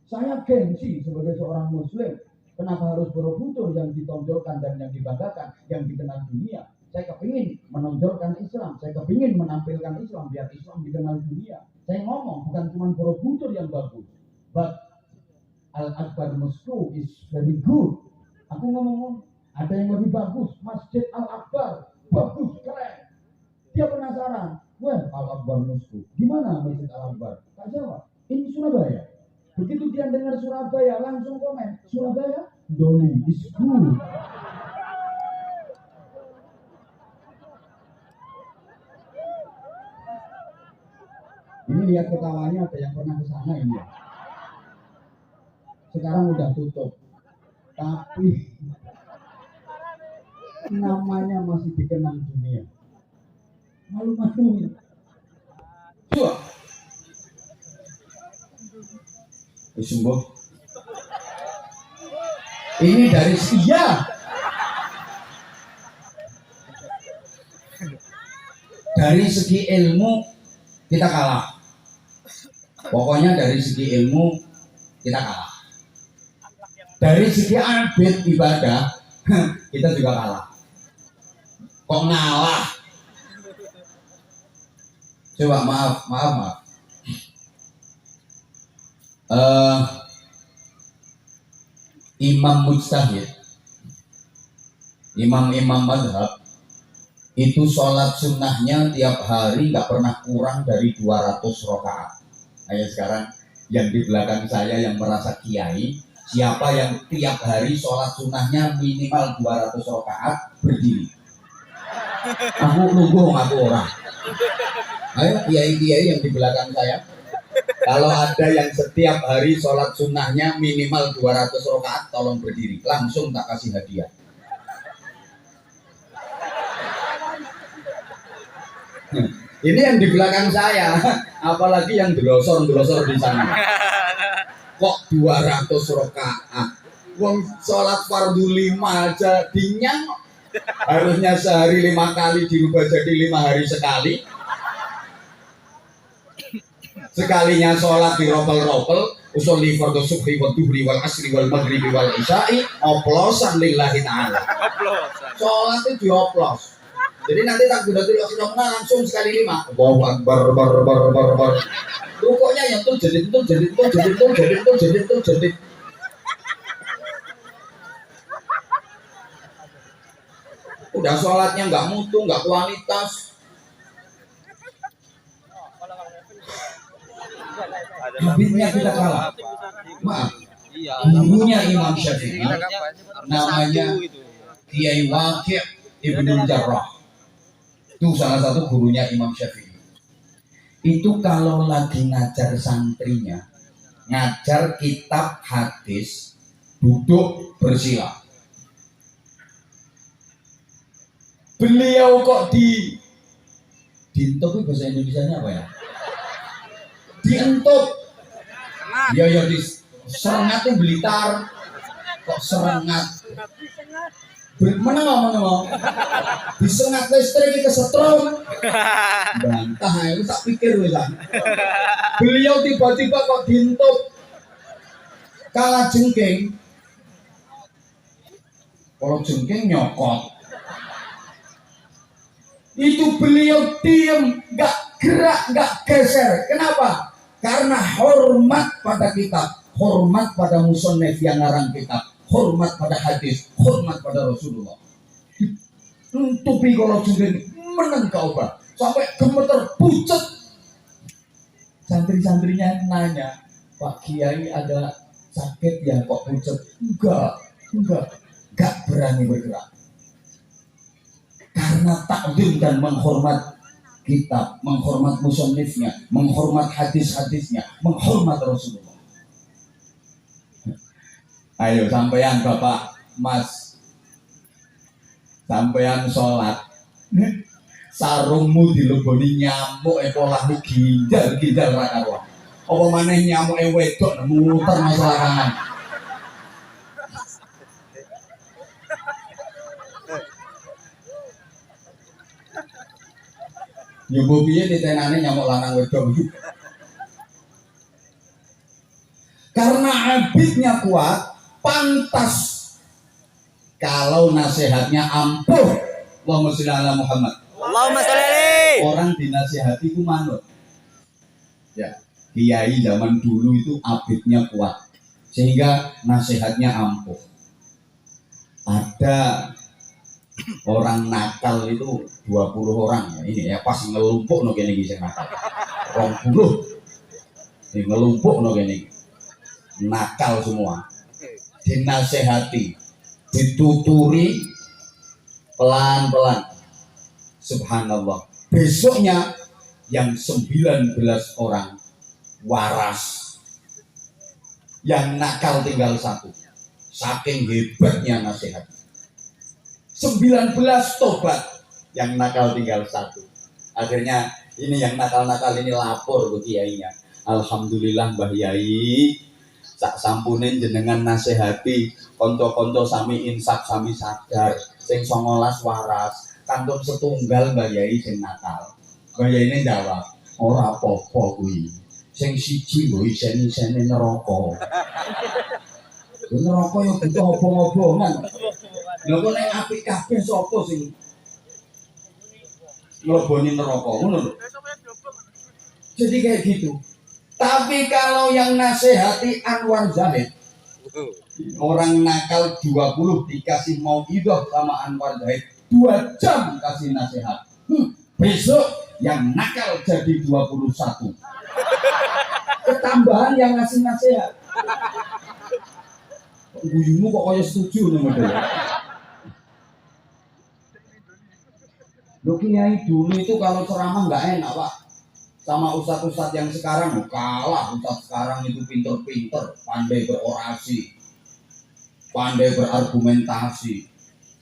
Saya gengsi sebagai seorang Muslim. Kenapa harus Borobudur yang ditonjolkan dan yang dibanggakan, yang dikenal dunia? Saya kepingin menonjolkan Islam, saya kepingin menampilkan Islam biar Islam dikenal dunia. Saya ngomong bukan cuma Borobudur yang bagus, but Al-Akbar Mosque is very good. Aku ngomong ada yang lebih bagus, Masjid Al-Akbar bagus, keren. Dia penasaran, well Al-Akbar Mosque, gimana Masjid Al-Akbar? Tak jawab, ini Surabaya. Begitu dia dengar Surabaya, langsung komen, Surabaya, Doli is good. Ini lihat ketawanya, ada yang pernah ke sana ini ya. Sekarang udah tutup, tapi namanya masih dikenang dunia. Malu-maluin. Coba. Sembuh. Ini dari Sia. Dari segi ilmu kita kalah. Pokoknya dari segi ilmu kita kalah. Dari segi abid ibadah kita juga kalah. Kok ngalah? Coba maaf. Imam mujtahid, imam-imam madhab itu sholat sunnahnya tiap hari nggak pernah kurang dari 200 rakaat. Ayo sekarang yang di belakang saya yang merasa kiai, siapa yang tiap hari sholat sunnahnya minimal 200 rakaat berdiri? Aku nunggu aku orang. Ayo kiai-kiai yang di belakang saya. Kalau ada yang setiap hari sholat sunnahnya minimal 200 rakaat, tolong berdiri. Langsung tak kasih hadiah. Ini yang di belakang saya, apalagi yang delosor-delosor di sana. Kok 200 rakaat? Wong sholat fardu 5 aja dinyang. Harusnya sehari 5 kali dirubah jadi 5 hari sekali. Sekalinya sholat di ropel-ropel, usolli fardhu subhi wa duhri wal asri wal maghribi wal isya'i, oplosan lillahi ta'ala. Sholat itu dioplos. Jadi nanti takbiratul ihram langsung sekali 5. Allahu akbar bar. Rukuknya yang tuh jadi. Udah sholatnya nggak mutu, nggak kualitas. Habibnya kita kalah. Maaf. Gurunya Imam Syafi'i namanya Kiai Waqi' Ibnul Jarrah. Itu salah satu gurunya Imam Syafi'i. Itu kalau lagi ngajar santrinya, ngajar kitab hadis, duduk bersila. Beliau kok dientut, bahasa Indonesianya apa ya? Dientut. Ya di serengat itu Blitar. Kok serengat? Menengok. Disengat listrik kesetrum. Bantah itu tak pikir wisan. Beliau tiba-tiba kok dientut. Kalah jengking. Kalau jengking nyokot. Itu beliau diam, nggak gerak, nggak geser. Kenapa? Karena hormat pada kitab, hormat pada musannif yang ngarang kitab, hormat pada hadis, hormat pada Rasulullah. Tupi kalau jengking menang kau bah, sampai gemeter pucet. Santri-santrinya nanya, Pak Kiai ada sakit ya kok pucet? Enggak berani bergerak. Karena takdim dan menghormat kitab, menghormat musannifnya, menghormat hadis-hadisnya, menghormat Rasulullah. Ayo sampean Bapak, Mas, sampean sholat, sarungmu dileboni nyamuk, polahmu ginjal rakaroh. Apa maneh nyamuk wedok muter masalah kangen. Nyumbu piye ditenane nyamuk lanang wedok. Karena habibnya kuat, pantas kalau nasihatnya ampuh. Allahumma sholli ala Muhammad. Allahumma sholli. Orang dinasihati ku manut. Ya, kiai zaman dulu itu habibnya kuat sehingga nasihatnya ampuh. Ada orang nakal itu 20 orang ya, ini ya pas ngelumpuk no kene iki sing nakal. 20. Sing ngelumpuk no kene. Nakal semua. Dinasehati, dituturi pelan-pelan. Subhanallah. Besoknya yang 19 orang waras. Yang nakal tinggal 1. Saking hebatnya nasihat. 19 tobat, yang nakal tinggal 1. Akhirnya ini yang nakal-nakal ini lapor ke kiainya. Alhamdulillah Mbah Yai, sak sampunin jenengan nasihati, konco-konco sami insaf sami sadar, sing 19 waras, kantun setunggal Mbah Yai sing nakal. Mbah ini jawab, ora apa-apa kuwi. Sing siji lho isen-isene neraka. Neraka yo butuh obong-obongan. Lha kok nek apik kabeh sapa sing ngleboni neraka ngono lho. Jadi kayak gitu. Tapi kalau yang nasihati Anwar Zahid, orang nakal 20 dikasih mauidhah sama Anwar Zahid 2 jam kasih nasihat. Besok yang nakal jadi 21. Ketambahan yang ngasih nasihat. Guyumu kok kaya setuju nih model. Loh kiai dulu itu kalau ceramah nggak enak pak. Sama ustadz-ustadz yang sekarang kalah. Ustadz sekarang itu pinter-pinter, pandai berorasi, pandai berargumentasi.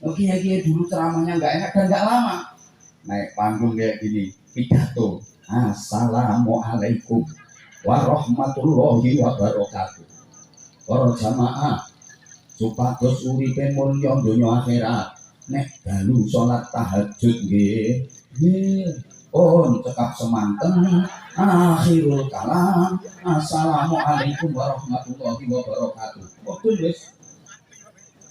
Loh kiai dulu ceramahnya nggak enak dan nggak lama. Naik panggung kayak gini, pidato. Assalamualaikum warahmatullahi wabarakatuh. Para jamaah, supados uripe mulya donya akhirat. Nek dalu salat tahajud nggih. Pun cekap semanten akhirul kalam. Assalamualaikum warahmatullahi wabarakatuh. Betul wis.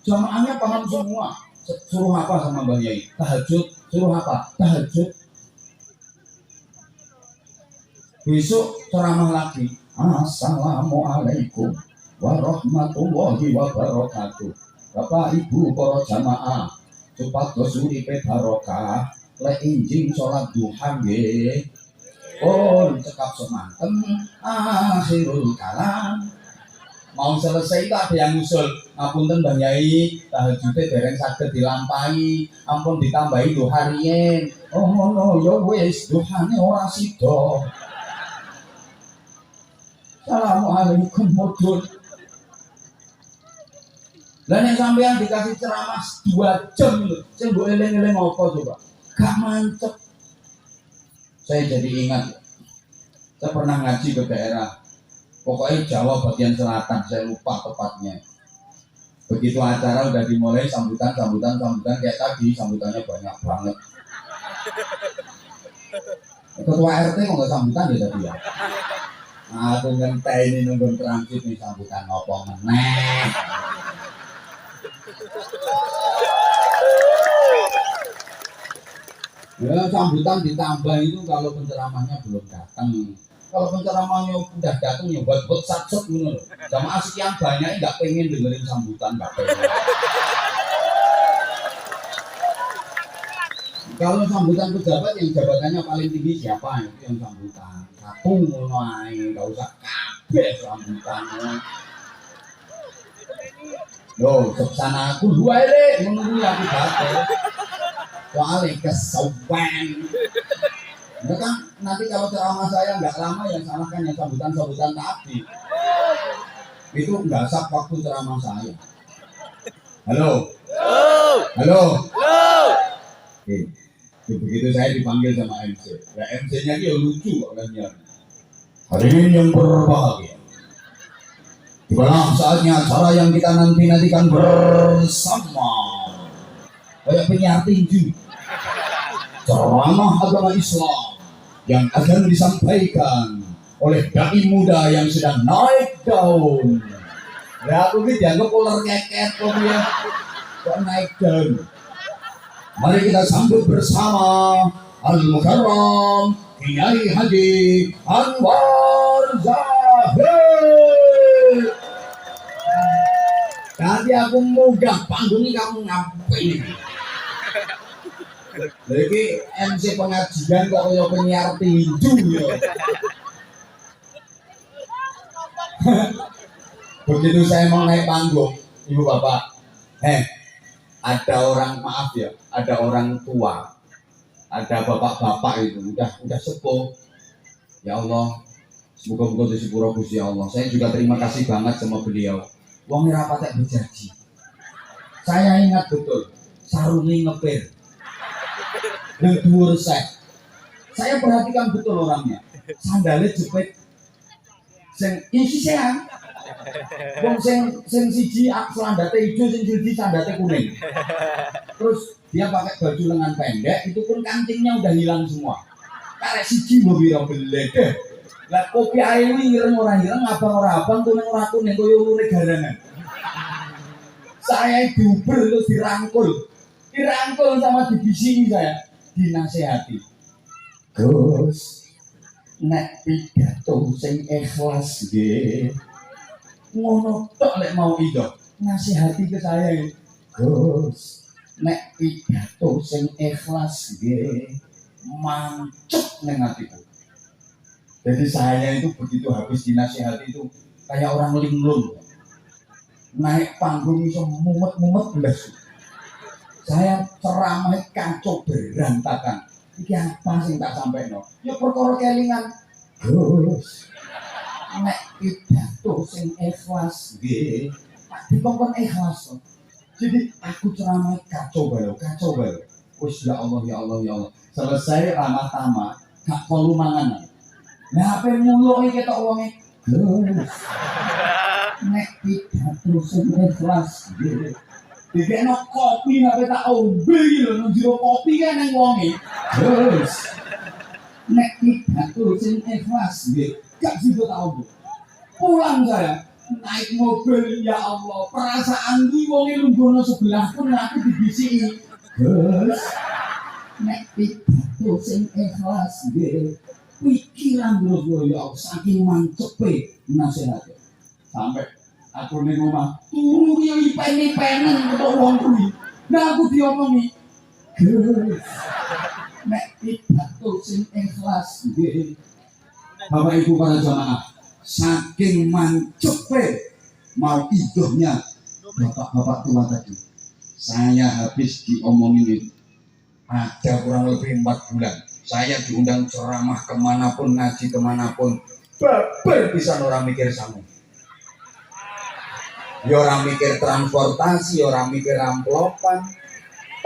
Jamaahnya paham semua. Suruh apa sama Mbah Yai? Tahajud. Suruh apa? Tahajud. Besok ceramah lagi. Assalamualaikum warahmatullahi wabarakatuh. Bapak Ibu para jamaah, supados uripe barokah, lek injing salat duha nggih. Pun cekap semanten akhirul kalam. Mau selesai tak ada yang usul. Ngapunten Mbah Yai, tahajudnya dereng saged dilampahi, ampun ditambahi duha riyen. Oh ngono ya wis, duhane ora sida. Assalamualaikum mudun. Lah nek sampean dikasih ceramah 2 jam lho, sing mbok eling-eling apa coba? Gak mantep. Saya jadi ingat, saya pernah ngaji ke daerah, pokoknya Jawa bagian selatan, saya lupa tepatnya. Begitu acara udah dimulai, sambutan kayak tadi, sambutannya banyak banget. Ketua RT kok nggak sambutan ya tadi ya? Nah, aku ngenteni ini nunggu transit nih sambutan ngopo meneh. Ya sambutan ditambah itu kalau penceramahnya belum datang. Kalau penceramahnya udah datang ya buat satset gitu loh. Jamaah sekian banyak nggak pengen dengerin sambutan, nggak pengen. Kalau sambutan pejabat yang jabatannya paling tinggi siapa itu yang sambutan. Satu mulai, nggak usah kabeh sambutan. Loh, seksana aku 2 ini menunggu aku batal. Soalnya kesawan. Ya kan nanti kalau ceramah saya nggak lama yang salahkan yang sambutan tadi. Itu nggak sah waktu ceramah saya. Halo. Halo. Oke. Begitu saya dipanggil sama MC. Nah, MC-nya dia lucu orangnya. Hadirin yang berbahagia. Itulah saatnya acara yang kita nantikan bersama. Kayak penyiar tinju. Ceramah agama Islam yang akan disampaikan oleh dai muda yang sedang naik daun. Ya aku ini dianggap ular keket kok ya. Kok naik daun. Mari kita sambut bersama Al-Mukarram Kiai Haji Anwar Zahid. Tadi aku mudah panggung ini kamu ngapain? Lagi MC pengajian kok kayak penyiar tinju ya. Begitu saya mau naik panggung, ibu bapak, ada orang maaf ya, ada orang tua, ada bapak-bapak itu udah sepuh. Ya Allah, semoga-moga disepuro Gusti Allah. Saya juga terima kasih banget sama beliau. Wong rapatek berjanji. Saya ingat betul, sarungi ngepir. Dhuwur saya perhatikan betul orangnya. Sandalnya jepit sing isian. Wong sing siji sandate ijo, sing siji sandate kuning. Terus dia pakai baju lengan pendek, itu pun kancingnya udah hilang semua. karek siji mbok pira belek deh. Lah kopi ae kuwi ireng ora ireng, abang ora abang, kuning ora kuning koyo ulune garangan. Saya diuber terus dirangkul sama dibisiki saya, dinasehati. Gus, nek pidato sing ikhlas nggih. Ngono tok lek mau ido. Nasihati ke saya ini. Gus, nek pidato sing ikhlas nggih mancep nang atiku. Jadi saya itu begitu habis dinasihati itu kayak orang linglung. Naik panggung iso mumet-mumet belas. Saya ceramah kacau berantakan. Iki apa sing tak sampeno? Ya perkara kelingan. Gus, nek pidato sing ikhlas nggih, tak dikongkon ikhlas. Jadi aku ceramah kacau bae. Wis ya Allah. Selesai ramah tamah, gak perlu mangan. Lah ape mulu iki ketok wonge. Gus, nek pidato sing ikhlas nggih. Dikene kopi nek tak ombe iki lho nang jero kopi kan nang wonge. Gus, nek pidato sing ikhlas nggih, gak sida tak ombe. Pulang saya naik mobil, ya Allah, perasaan gue wonge lungguhno sebelah pun aku dibisiki. Gus, nek pidato sing ikhlas nggih, pikiran terus ya Allah, saking mancepe nasihatnya. Sampai aku ning omah, turu yo ipen-ipenen karo wong kuwi. Nah aku diomongi, Gus, nek pidato sing ikhlas nggih. Bapak Ibu para jamaah, saking mancepe mau idohnya bapak-bapak tua tadi, saya habis diomongin itu ada kurang lebih 4 bulan. Saya diundang ceramah kemanapun, ngaji kemanapun, baper bisa orang mikir sama. Ya orang mikir transportasi, orang mikir amplopan,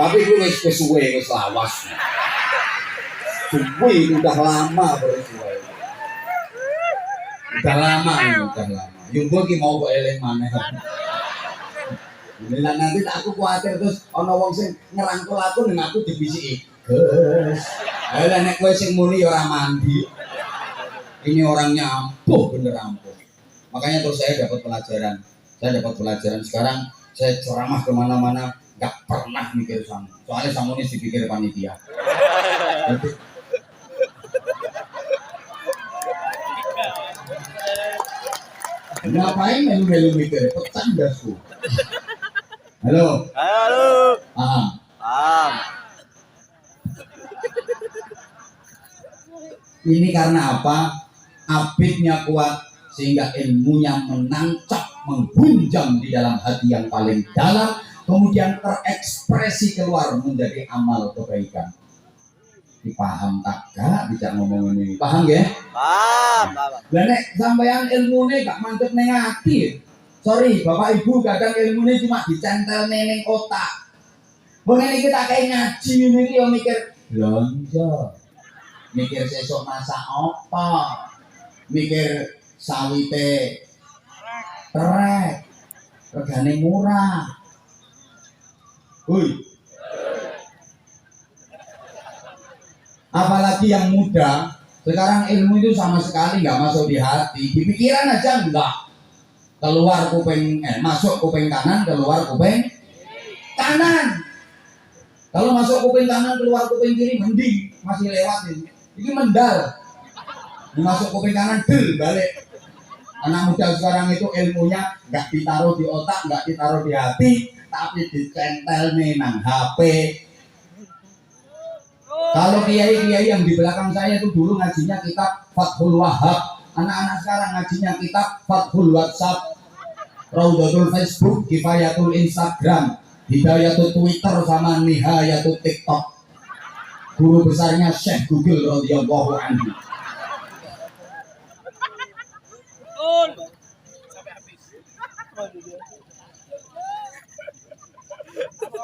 tapi gue wis lawas. Suwe udah lama bersuwe. Udah lama. Yunggo ki mau kok eling maneh. Lah nanti aku kuatir terus ana wong sing ngerangkul aku ning aku dibisiki. Gus, ayo nek kowe sing muni ya ora mandi. Ini orangnya ampuh, bener ampuh. Makanya terus saya dapat pelajaran. Sekarang saya ceramah kemana-mana nggak pernah mikir sama. Soalnya sama ini dipikir panitia. Ngapain melu-melu mikir? Pecah dasku. Halo. Paham. Ini karena apa? Abidnya kuat sehingga ilmunya menancap, menghunjam di dalam hati yang paling dalam, kemudian terekspresi keluar menjadi amal kebaikan. Dipaham tak gak bisa ngomong ini? Paham ya? Paham. Lah nek sampeyan ilmune gak mantep ning ati. Sorry, Bapak Ibu kadang ilmune cuma dicentel ning otak. Wong iki tak kae ngaji ngene iki yo mikir, "Blonjo." Mikir sesuk masak apa? Mikir sawite trek. Regane murah. Woi. Apalagi yang muda, sekarang ilmu itu sama sekali nggak masuk di hati, di pikiran aja enggak. Keluar kuping, masuk kuping kanan, keluar kuping kanan. Kalau masuk kuping kanan, keluar kuping kiri, mending masih lewat ini. Ini mendal. Masuk kuping kanan, balik. Anak muda sekarang itu ilmunya nggak ditaruh di otak, nggak ditaruh di hati, tapi dicentel nih nang HP. Kalau kiai-kiai yang di belakang saya itu dulu ngajinya kitab Fathul Wahhab. Anak-anak sekarang ngajinya kitab Fathul WhatsApp, Raudatul Facebook, Kifayatul Instagram, Hidayatul Twitter, sama Nihayatul TikTok. Guru besarnya Syekh Google radhiyallahu anhu.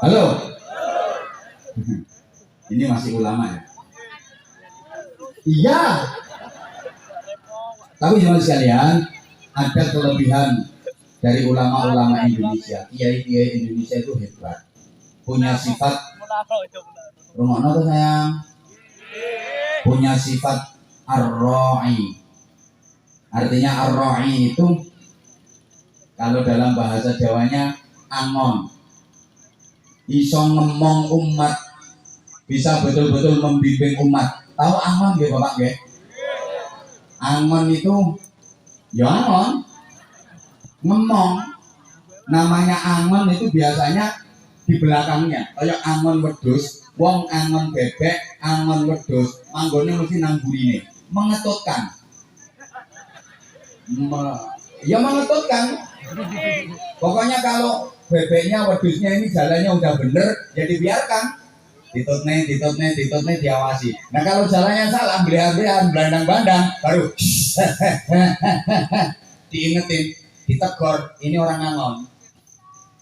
Halo. Ini masih ulama ya? Iya. Tapi jangan sekalian, ada kelebihan dari ulama-ulama Indonesia. Kiai-kiai Indonesia itu hebat. Punya sifat. Rumahnya tuh sayang. punya sifat ar-ra'i. Artinya ar-ra'i itu kalau dalam bahasa Jawanya angon, iso ngemong umat, bisa betul-betul membimbing umat. Tahu angon nggih Bapak nggih? Angon itu ya angon, ngemong. Namanya angon itu biasanya di belakangnya, kayak angon wedhus, wong angon bebek, angon wedhus, manggone mesti nang burine, mengetutkan. Ya mengetutkan. Pokoknya kalau bebeknya, wedhusnya ini jalannya udah bener, ya dibiarkan. Ditutne, diawasi. Nah kalau jalannya salah, belian-belian, belandang-bandang, baru diingetin, ditegor, ini orang angon.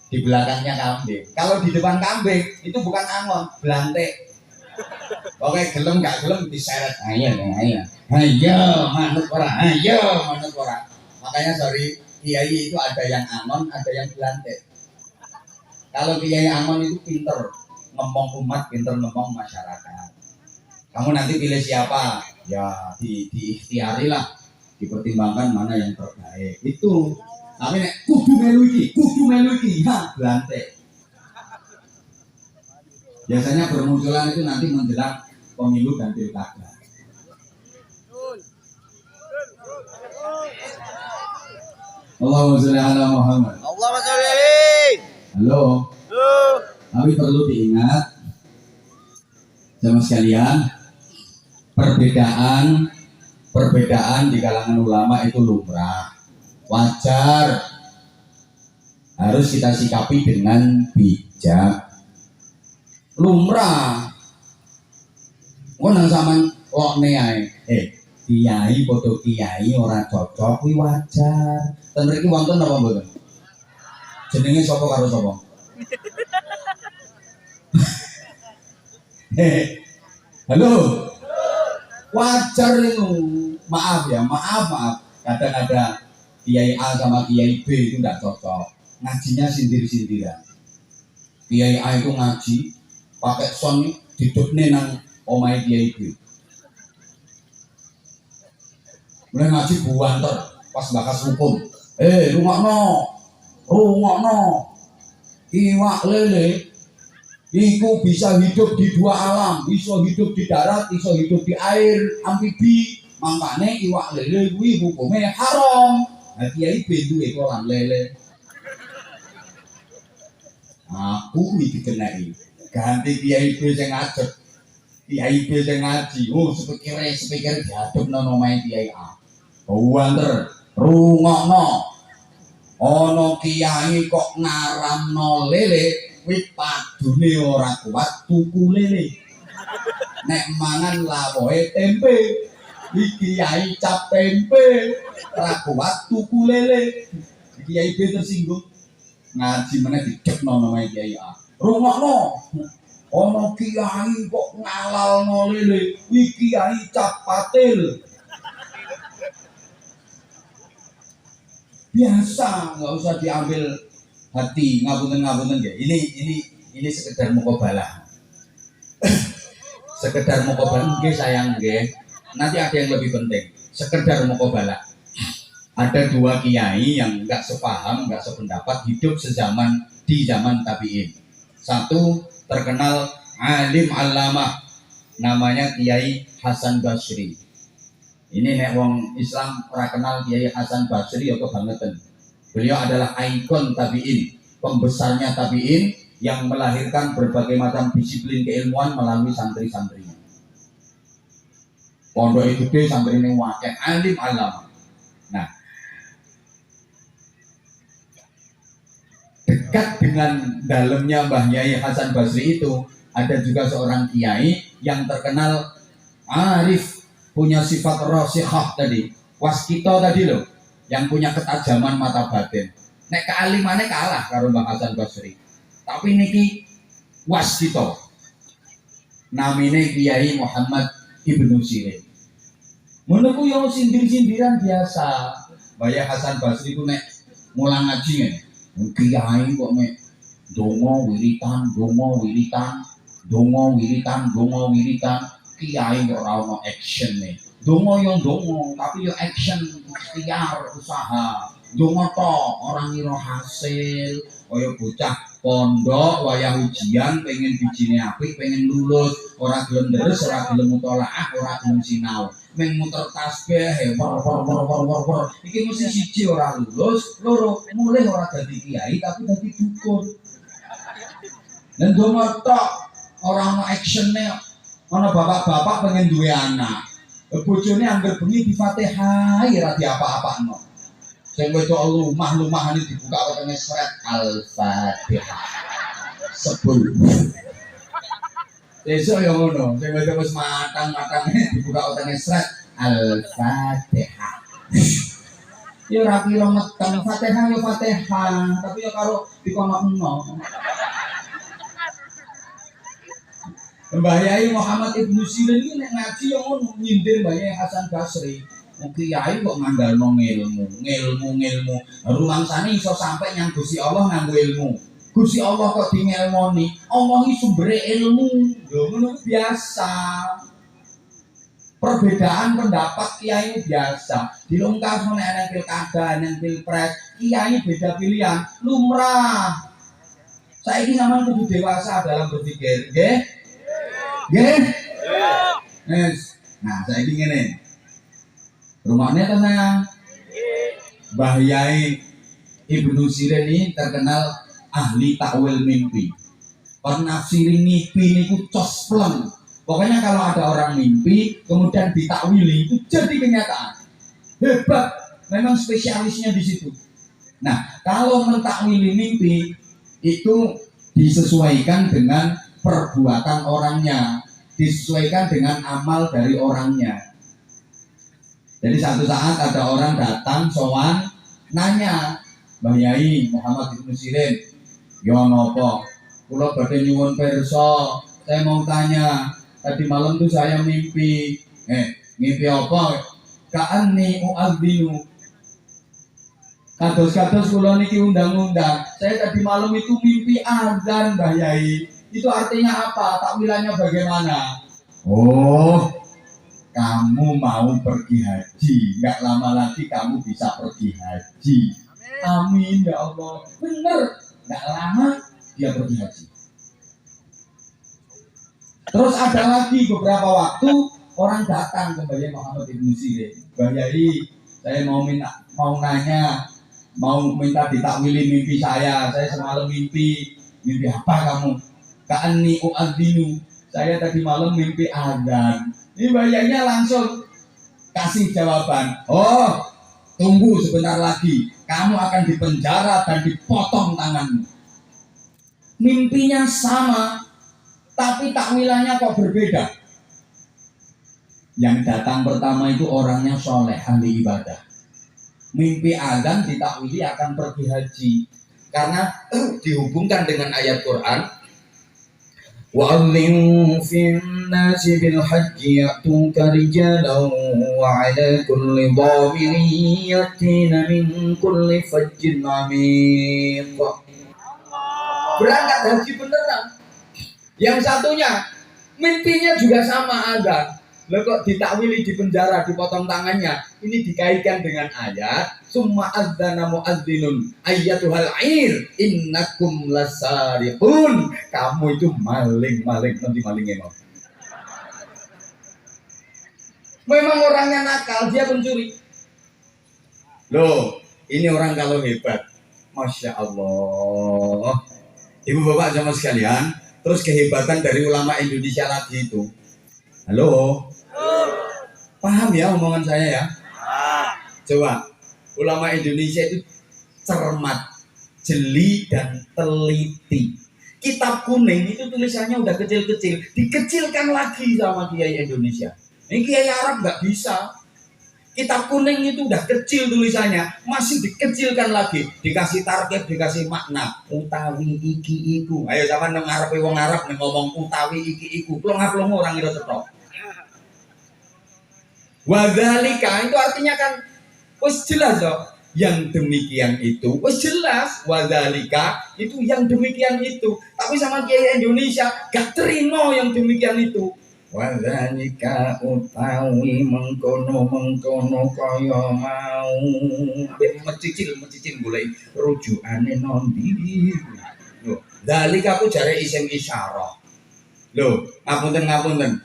Di belakangnya kambing. Kalau di depan kambing itu bukan angon, belantik. Oke, gelem gak gelem diseret. Ayo, manut ora. Makanya sorry, kiai itu ada yang angon, ada yang belantik. Kalau kiai angon itu pinter ngomong umat, pinter ngomong masyarakat. Kamu nanti pilih siapa? Ya diikhtiari lah, dipertimbangkan mana yang terbaik. Itu tapi nek kudu melu iki, belantik. Biasanya bermunculan itu nanti menjelang pemilu dan pilkada. Allahumma sholli ala Muhammad. Allahumma sholli alaihi. Halo. Tapi perlu diingat, sama sekalian, perbedaan di kalangan ulama itu lumrah. Wajar, harus kita sikapi dengan bijak. Lumrah, nang sampean lokne ae. Kiai foto kiai ora cocok kuwi wajar. Ten mriki wonten apa mboten? Jenenge sapa karo sapa? Halo. Wajar itu. Maaf. Kadang ada Kiai A sama Kiai B itu tidak cocok. Ngajinya sindir-sindiran. Kiai A itu ngaji pakai sound didukne nang omahe Kiai B. Mulai ngaji buanter pas bakas hukum. Rungokno. Iwak lele iku bisa hidup di dua alam, bisa hidup di darat, bisa hidup di air, amfibi. Makanya iwak lele kuwi hukumnya haram. Nah, Kiai bendu itu orang lele. Aku kuwi dikenai. Ganti Kiai B sing ngadeg. Kiai B sing ngaji. Oh, sepikir diadepno nang omahe Kiai A. Buanter, rungokno. Ana kiai kok ngaramno lele, kuwi padune ora kuat tuku lele. Nek mangan lawohe tempe. Iki kiai cap tempe, ora kuat tuku lele. Kiai B tersinggung. Ngaji meneh didekno namae Kiai A. Rungokno. Ana kiai kok ngalalno lele, iki kiai cap patil. Biasa, nggak usah diambil hati, ngapunten ya. Ini sekedar mukobalah. Sekedar mukobalah, nggih sayang nggih. Nanti ada yang lebih penting. Sekedar mukobalah. Ada dua kiai yang nggak sepaham, nggak sependapat, hidup sezaman di zaman tabi'in. Satu terkenal alim allamah, namanya Kiai Hasan Basri. Ini nek wong Islam ora kenal Kiai Hasan Basri ya kebangetan. Beliau adalah ikon tabi'in, pembesarnya tabi'in yang melahirkan berbagai macam disiplin keilmuan melalui santri-santrinya. Pondok itu gede, santrine wakil, alim alama. Nah, dekat dengan dalamnya Mbah Kiai Hasan Basri itu ada juga seorang kiai yang terkenal arif, punya sifat rosihah tadi, waskito tadi loh, yang punya ketajaman mata batin. Nek kealimannya kalah karo Mbah Hasan Basri. Tapi niki waskito. Namine Kiai Muhammad Ibnu Sirin. Menurutku yang sindir-sindiran biasa. Mbah Hasan Basri itu nek mulang ngaji ngene. Kiai kok nek donga wiritan, kiai kok ora ono action nih. Dongo yo dongo, tapi yo action ikhtiar usaha. Dongo tok orang ngira hasil, kaya bocah pondok wayah ujian pengen bijine apik, pengen lulus, ora gelem deres, ora gelem mutolaah, ora gelem sinau. Meng muter tasbih, war. Iki mesti siji ora lulus, loro mulih ora dadi kiai tapi dadi dukun. Dan dongo tok ora ono actione, ono bapak-bapak pengen duwe anak. Bojone angger bengi di Fatihah ora diapa-apakno. Sing wedok lumah-lumahane dibuka wetenge sret Al-Fatihah. Sebul. Besok ya ngono, sing wedok wis matang-matangane dibuka wetenge sret Al-Fatihah. Ya ora kira meteng Fatihah ya Fatihah, tapi ya karo dikono-kono. Mbah Yai Muhammad Ibnu Sirin ini nek ngaji yang ngono nyindir Mbah Yai Hasan Basri. Kiai kok ngandalno ilmu. Rumangsane iso sampai nyang Gusti Allah nganggo ilmu. Gusti Allah kok dingelmoni, Allah iki sumbere ilmu. Lho ngono biasa. Perbedaan pendapat kiai biasa. Dilungkas meneh ana pilkada, ana pilpres, kiai beda pilihan, lumrah. Saiki sampean kudu dewasa dalam berpikir, nggih? Nggih? Yes. Nah, saiki ngene. Rumahnya tenang. Mbah Yai Ibnu Sirin ini terkenal ahli takwil mimpi. Penafsirin mimpi niku cospleng. Pokoknya kalau ada orang mimpi kemudian ditakwili itu jadi kenyataan. Hebat, memang spesialisnya di situ. Nah, kalau mentakwili mimpi itu disesuaikan dengan perbuatan orangnya, disesuaikan dengan amal dari orangnya. Jadi satu saat ada orang datang sowan nanya, Mbah Yai Muhammad Ibnu Sirin, yo nopo? Kula badhe nyuwun pirsa, saya mau tanya, tadi malam tuh saya mimpi. Mimpi apa? Ka'anni u'adzinu. Kados-kados kula niki undang-undang. Saya tadi malam itu mimpi azan, Mbah Yai. Itu artinya apa? Takwilannya bagaimana? Oh, kamu mau pergi haji, nggak lama lagi kamu bisa pergi haji. Amin ya Allah. Bener, nggak lama dia pergi haji. Terus ada lagi beberapa waktu orang datang ke Mbah Yai Muhammad Ibnu Sirin. Mbah Yai, saya mau nanya, mau minta ditakwili mimpi saya. Saya semalam mimpi apa kamu? Ka'anni u'adzinu. Saya tadi malam mimpi azan. Ini Mbah Yainya langsung kasih jawaban. Oh, tunggu sebentar lagi. Kamu akan dipenjara dan dipotong tanganmu. Mimpinya sama, tapi takwilannya kok berbeda. Yang datang pertama itu orangnya soleh, ahli ibadah. Mimpi azan ditakwili akan pergi haji. Karena dihubungkan dengan ayat Quran. وَأَذِّنْ فِي النَّاسِ بِالْحَجِّ يَأْتُوكَ رِجَالًا وَعَلَى كُلِّ ضَامِرٍ يَأْتِينَ مِنْ كُلِّ فَجٍّ عَمِيقٍ. Berangkat haji beneran. Yang satunya mimpinya juga sama azan. Lah kok ditakwili di penjara, dipotong tangannya. Ini dikaitkan dengan ayat summa adzana muadzinun ayyatuhal air innakum lasariqun. Kamu itu maling nanti malingnya mau. Memang orangnya nakal, dia pencuri. Loh, ini orang kalau hebat. Masya Allah. Ibu bapak sama sekalian, terus kehebatan dari ulama Indonesia lagi itu. Halo? Paham ya omongan saya ya? Coba, ulama Indonesia itu cermat, jeli dan teliti. Kitab kuning itu tulisannya udah kecil-kecil, dikecilkan lagi sama kiai Indonesia. Ini kiai Arab nggak bisa. Kitab kuning itu udah kecil tulisannya, masih dikecilkan lagi, dikasih target, dikasih makna. Utawi iki iku. Ayo sama nang ngarepe wong Arab ning ngomong utawi iki iku. Plong-plong orang itu cetok. Wadzalika itu artinya kan wis jelas toh. Yang demikian itu wis jelas. Wadzalika itu yang demikian itu. Tapi sama kiai Indonesia gak terima yang demikian itu. Wadhalika utawi mengkono kaya mau. Mecicil golek rujukane nondi. Lho, dalika ku jare isim isyarah. Lho, ngapunten.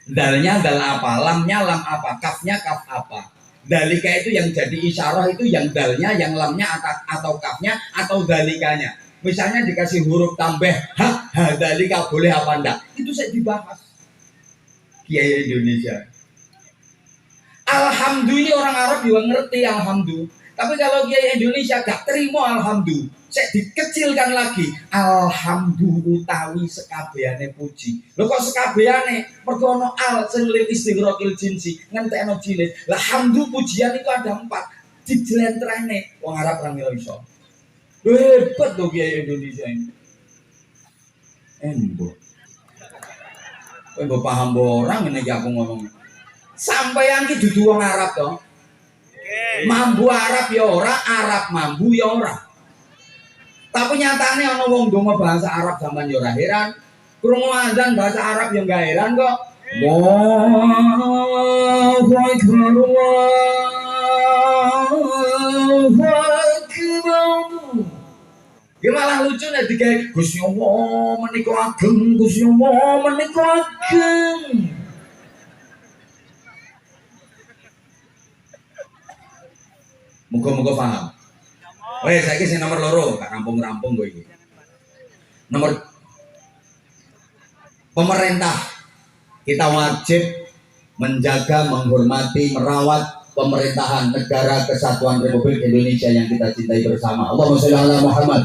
Dalnya dal apa, lamnya lam apa, kafnya kaf apa. Dalika itu yang jadi isyarah itu yang dalnya, yang lamnya atau kafnya atau dalikanya. Misalnya dikasih huruf tambah ha dalika boleh apa enggak? Itu saya dibahas. Kiai Indonesia. Alhamdulillah orang Arab juga ngerti alhamdulillah. Tapi kalau Kiai Indonesia gak terima alhamdulillah, saya dikecilkan lagi. Alhamdulillah utawi sekabehane puji. Lho kok sekabehane? Mergo ono al sing lil istighraqil jinsi, ngentekno jilid. Lah hamdu pujian itu ada 4. Dijlentrehne wong Arab ra ngira iso. Lho hebat lho Kiai Indonesia ini. Embo. Kowe mbok paham orang ngene iki aku ngomong. Sampeyan ki dudu wong Arab to. Mambu Arab ya ora, Arab mambu ya ora. Tapi nyatane ana wong donga bahasa Arab sampean ya ora heran. Krungu azan bahasa Arab ya enggak heran kok. Allahu Akbar. Allahu Akbar. Ya malah lucu nek digawe Gusti Allah menika ageng, Gusti Allah menika ageng. Muga-muga paham. Wes saiki sing nomor 2, gak rampung-rampung kowe iki. Nomor pemerintah. Kita wajib menjaga, menghormati, merawat pemerintahan negara kesatuan Republik Indonesia yang kita cintai bersama. Allahumma sholli ala Muhammad.